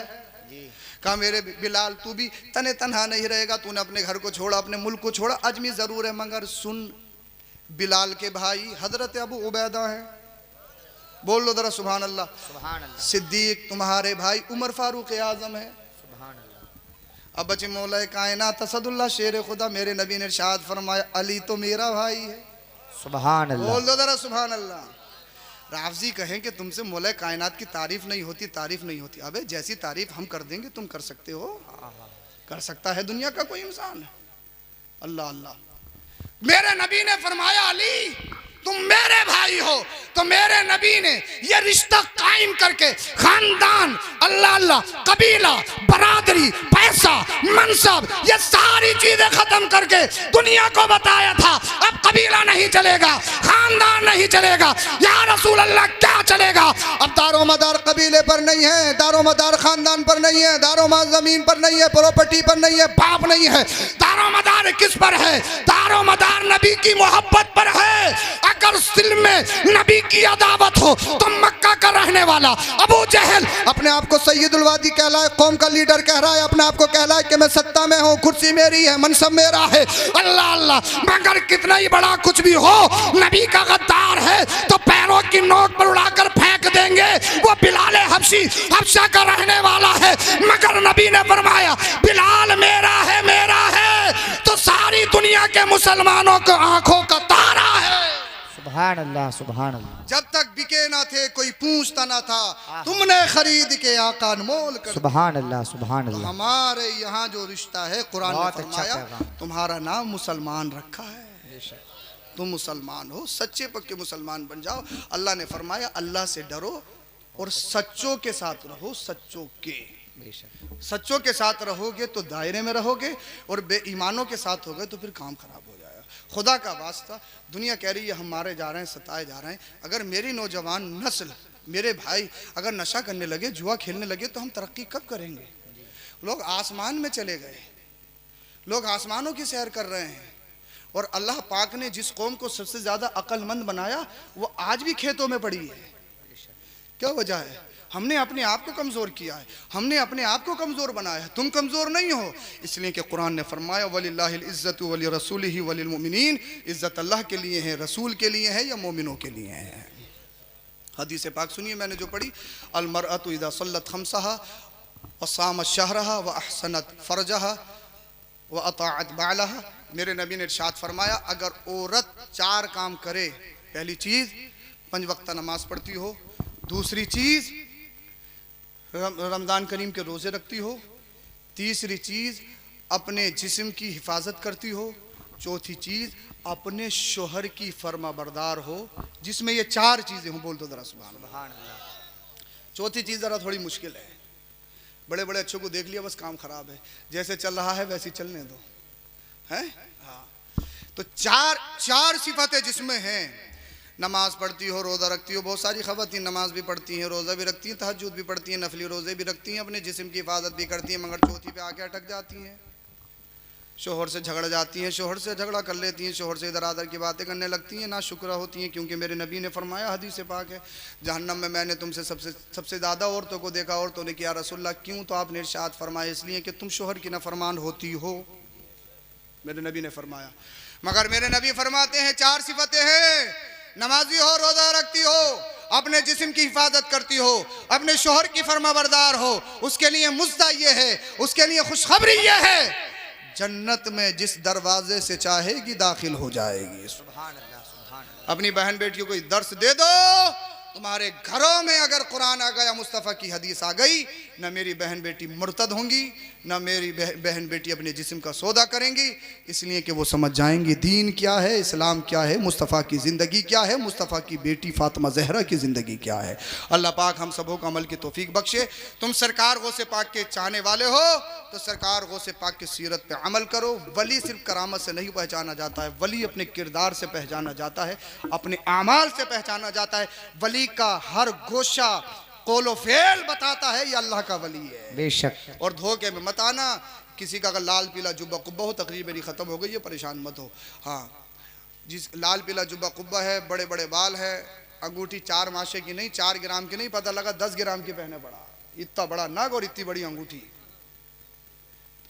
कहा मेरे बिलाल तू भी तने तन्हा नहीं रहेगा, तूने अपने घर को छोड़ा, अपने मुल्क को छोड़ा, अजमी जरूर है, मगर सुन बिलाल के भाई हजरत अबू उबैदा है। बोल लो जरा सुभान अल्लाह। सुभान अल्लाह। सिद्दीक तुम्हारे भाई उमर फारूक आजम है। सुभान अल्लाह। अब बचे मौला कायनात असदुल्लाह शेर खुदा, मेरे नबी ने इरशाद फरमाया अली तो मेरा भाई है। सुभान अल्लाह। बोल दो जरा सुभान अल्लाह। राफजी कहें कि तुमसे मौला कायनात की तारीफ नहीं होती, तारीफ नहीं होती। अबे जैसी तारीफ हम कर देंगे तुम कर सकते हो? कर सकता है दुनिया का कोई इंसान? अल्लाह अल्लाह। मेरे नबी ने फरमाया अली तुम मेरे भाई हो, तो मेरे नबी ने ये रिश्ता कायम करके खानदान, अल्लाह अल्लाह, कबीला, बरादरी, पैसा, मनसब, ये सारी चीजें खत्म करके दुनिया को बताया था अब कबीला नहीं चलेगा, खानदान नहीं चलेगा, या रसूल अल्लाह क्या चलेगा? अब दारो मदार कबीले पर नहीं है, दारो मदार खानदान पर नहीं है, दारो मदार जमीन पर नहीं है, प्रॉपर्टी पर नहीं है, बाप नहीं है, दारो मदार किस पर है? दारो मदार नबी की मोहब्बत पर है। अगर दिल में नबी की अदावत हो तो मक्का का रहने वाला अबू जहल अपने आप को सैयदुल वादी कहलाए, कौम का लीडर कह रहा है, अपने आप को कहलाए कि मैं सत्ता में हूँ, कुर्सी मेरी है, मनसब मेरा है, अल्लाह अल्लाह, मगर कितना ही बड़ा कुछ भी हो नबी का गद्दार है तो पैरों की नोक पर उड़ाकर फेंक देंगे। वो बिलाल हबशी हबशा का रहने वाला है, मगर नबी ने फरमाया बिलाल मेरा है, मेरा है, तो सारी दुनिया के मुसलमानों को आंखों का तारा है। सुभान अल्लाह। सुभान अल्लाह। जब तक बिके ना थे कोई पूछता ना था, तुमने खरीद के आका अनमोल कर। सुभान अल्लाह। सुभान अल्लाह। हमारे यहाँ जो रिश्ता है कुरान ने बहुत अच्छा फरमाया पैगाम। तुम्हारा नाम मुसलमान रखा है, तुम मुसलमान हो, सच्चे पक्के मुसलमान बन जाओ। अल्लाह ने फरमाया अल्लाह से डरो और सच्चों के साथ रहो, सच्चों के, सच्चों के साथ रहोगे तो दायरे में रहोगे, और बेईमानों के साथ होगे तो फिर काम खराब हो जाएगा। खुदा का वास्ता दुनिया कह रही है हम मारे जा रहे हैं, सताए जा रहे हैं, अगर मेरी नौजवान नस्ल, मेरे भाई अगर नशा करने लगे, जुआ खेलने लगे तो हम तरक्की कब करेंगे? लोग आसमान में चले गए, लोग आसमानों की सैर कर रहे हैं, और अल्लाह पाक ने जिस कौम को सबसे ज़्यादा अक्लमंद बनाया वो आज भी खेतों में पड़ी है। क्या वजह है? हमने अपने आप को कमज़ोर किया है, हमने अपने आप को कमज़ोर बनाया है। तुम कमज़ोर नहीं हो, इसलिए कि कुरान ने फरमाया वलिल्लाहिल इज़्ज़तु वली रसूलिही वलिल मुमिनीन, इज़्ज़त अल्लाह के लिए है, रसूल के लिए है या मोमिनों के लिए है। हदीस पाक सुनिए मैंने जो पढ़ी, अल मरअतु इज़ा सल्लत खम्सहा व सामत शहरहा व अहसनत फरजहा व अताअत बालहा। मेरे नबी ने इरशाद फरमाया अगर औरत 4 काम करे, पहली चीज़ 5 वक्त नमाज पढ़ती हो, दूसरी चीज़ रमज़ान करीम के रोज़े रखती हो, तीसरी चीज़ अपने जिस्म की हिफाजत करती हो, चौथी चीज़ अपने शोहर की फर्मा बरदार हो, जिसमें ये 4 चीज़ें हों। बोल दो ज़रा सुभान अल्लाह। चौथी चीज़ ज़रा थोड़ी मुश्किल है, बड़े बड़े अच्छों को देख लिया बस काम ख़राब है, जैसे चल रहा है वैसे चलने दो, हैं? हाँ, तो चार सिफतें जिसमें हैं, नमाज पढ़ती हो, रोज़ा रखती हो, बहुत सारी ख़वातीन नमाज भी पढ़ती हैं, रोज़ा भी रखती हैं, तहज्जुद भी पढ़ती हैं, नफली रोज़े भी रखती हैं, अपने जिस्म की हिफाजत भी करती हैं, मगर चौथी पे आके अटक जाती हैं, शोहर से झगड़ जाती हैं, शोहर से झगड़ा कर लेती हैं, शोहर से इधर आधर की बातें करने लगती हैं, ना शुक्र होती हैं, क्योंकि मेरे नबी ने फरमाया हदीस पाक है जहन्नम में मैंने तुमसे सबसे ज़्यादा औरतों को देखा। औरतों ने किया रसूलल्लाह क्यों? तो आपने इरशाद फरमाया इसलिए कि तुम शोहर की नाफरमान होती हो, मेरे नबी ने फरमाया। मगर मेरे नबी फरमाते हैं 4 सिफतें हैं, नमाजी हो, रोज़ा रखती हो, अपने जिस्म की हिफाजत करती हो, अपने शोहर की फरमाबरदार हो, उसके लिए मुज्जा ये है, उसके लिए खुशखबरी ये है जन्नत में जिस दरवाजे से चाहेगी दाखिल हो जाएगी। सुभान अल्लाह। सुभान अल्लाह। अपनी बहन बेटियों को दर्स दे दो, तुम्हारे घरों में अगर कुरान आ गया, मुस्तफ़ा की हदीस आ गई, न मेरी बहन बेटी मुर्तद होंगी, न मेरी बहन बेटी अपने जिस्म का सौदा करेंगी, इसलिए कि वो समझ जाएंगी दीन क्या है, इस्लाम क्या है, मुस्तफ़ा की ज़िंदगी क्या है, मुस्तफ़ा की बेटी फ़ातिमा ज़हरा की ज़िंदगी क्या है। अल्लाह पाक हम सबों को अमल की तौफीक बख्शे। तुम सरकार गौसे पाक के चाहने वाले हो तो सरकार गौसे पाक की सीरत पे अमल करो। वली सिर्फ करामत से नहीं पहचाना जाता है, वली अपने किरदार से पहचाना जाता है, अपने आमाल से पहचाना जाता है। वली का हर गोशा कौलो फेल बताता है ये अल्लाह का वली है। बेशक। और धोखे में मत आना। किसी का अगर लाल पीला जुब्बा कुब्बा हो, तकरीर मेरी ख़त्म हो गई है, परेशान मत हो। हाँ, जिस लाल पीला जुब्बा कुब्बा है, बड़े बड़े बाल है, अंगूठी 4 माशे की नहीं, 4 ग्राम की नहीं, पता लगा 10 ग्राम की पहने पड़ा, इतना बड़ा नग और इतनी बड़ी अंगूठी,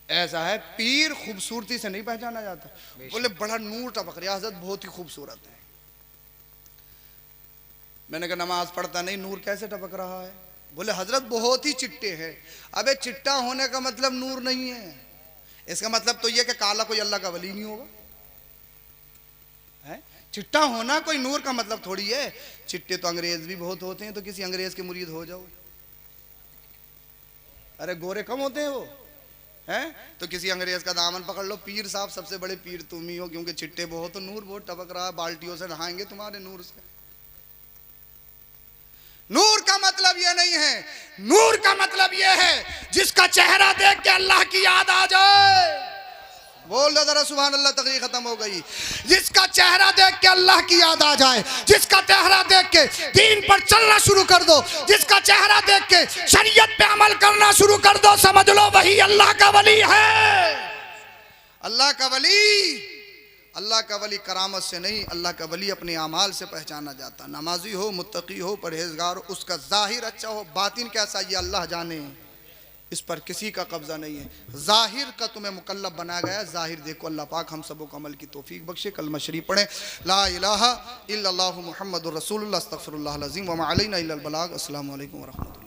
ऐसा है। पीर खूबसूरती से नहीं पहचाना जाता। बोले बड़ा नूर टपक रहा, हज़रत बहुत ही खूबसूरत है। मैंने कहा नमाज पढ़ता नहीं, नूर कैसे टपक रहा है? बोले हजरत बहुत ही चिट्टे हैं। अबे चिट्टा होने का मतलब नूर नहीं है, इसका मतलब तो ये कि काला कोई अल्लाह का वली नहीं होगा है? चिट्टा होना कोई नूर का मतलब थोड़ी है। चिट्टे तो अंग्रेज भी बहुत होते हैं, तो किसी अंग्रेज के मुरीद हो जाओ। अरे गोरे कम होते हैं वो हैं, तो किसी अंग्रेज का दामन पकड़ लो। पीर साहब सबसे बड़े पीर तुम ही हो, क्योंकि चिट्टे बहुत, तो नूर बहुत टपक रहा है, बाल्टियों से नहाएंगे तुम्हारे नूर से। नूर का मतलब यह नहीं है, नूर का मतलब यह है जिसका चेहरा देख के अल्लाह की याद आ जाए। बोल दो जरा सुभान अल्लाह, तकरीर खत्म हो गई। जिसका चेहरा देख के अल्लाह की याद आ जाए, जिसका चेहरा देख के दीन पर चलना शुरू कर दो, जिसका चेहरा देख के शरीयत पे अमल करना शुरू कर दो, समझ लो वही अल्लाह का वली है। अल्लाह का वली, अल्लाह का वली करामत से नहीं, अल्लाह का वली अपने आमाल से पहचाना जाता। नमाजी हो, मुत्तकी हो, परहेजगार हो, उसका जाहिर अच्छा हो, बातिन कैसा ये अल्लाह जाने, इस पर किसी का कब्जा नहीं है। जाहिर का तुम्हें मुकल्लफ बनाया गया है, जाहिर देखो। अल्लाह पाक हम सबों को अमल की तौफीक बख्शे। कलमा शरीफ पढ़ें, ला इलाहा इल्लल्लाहु मुहम्मदुर रसूलुल्लाह अस्तगफिरुल्लाह अल अज़ीम व मा अलैना इल्लल बलाग। अस्सलामु अलैकुम व रहमतुल्लाह।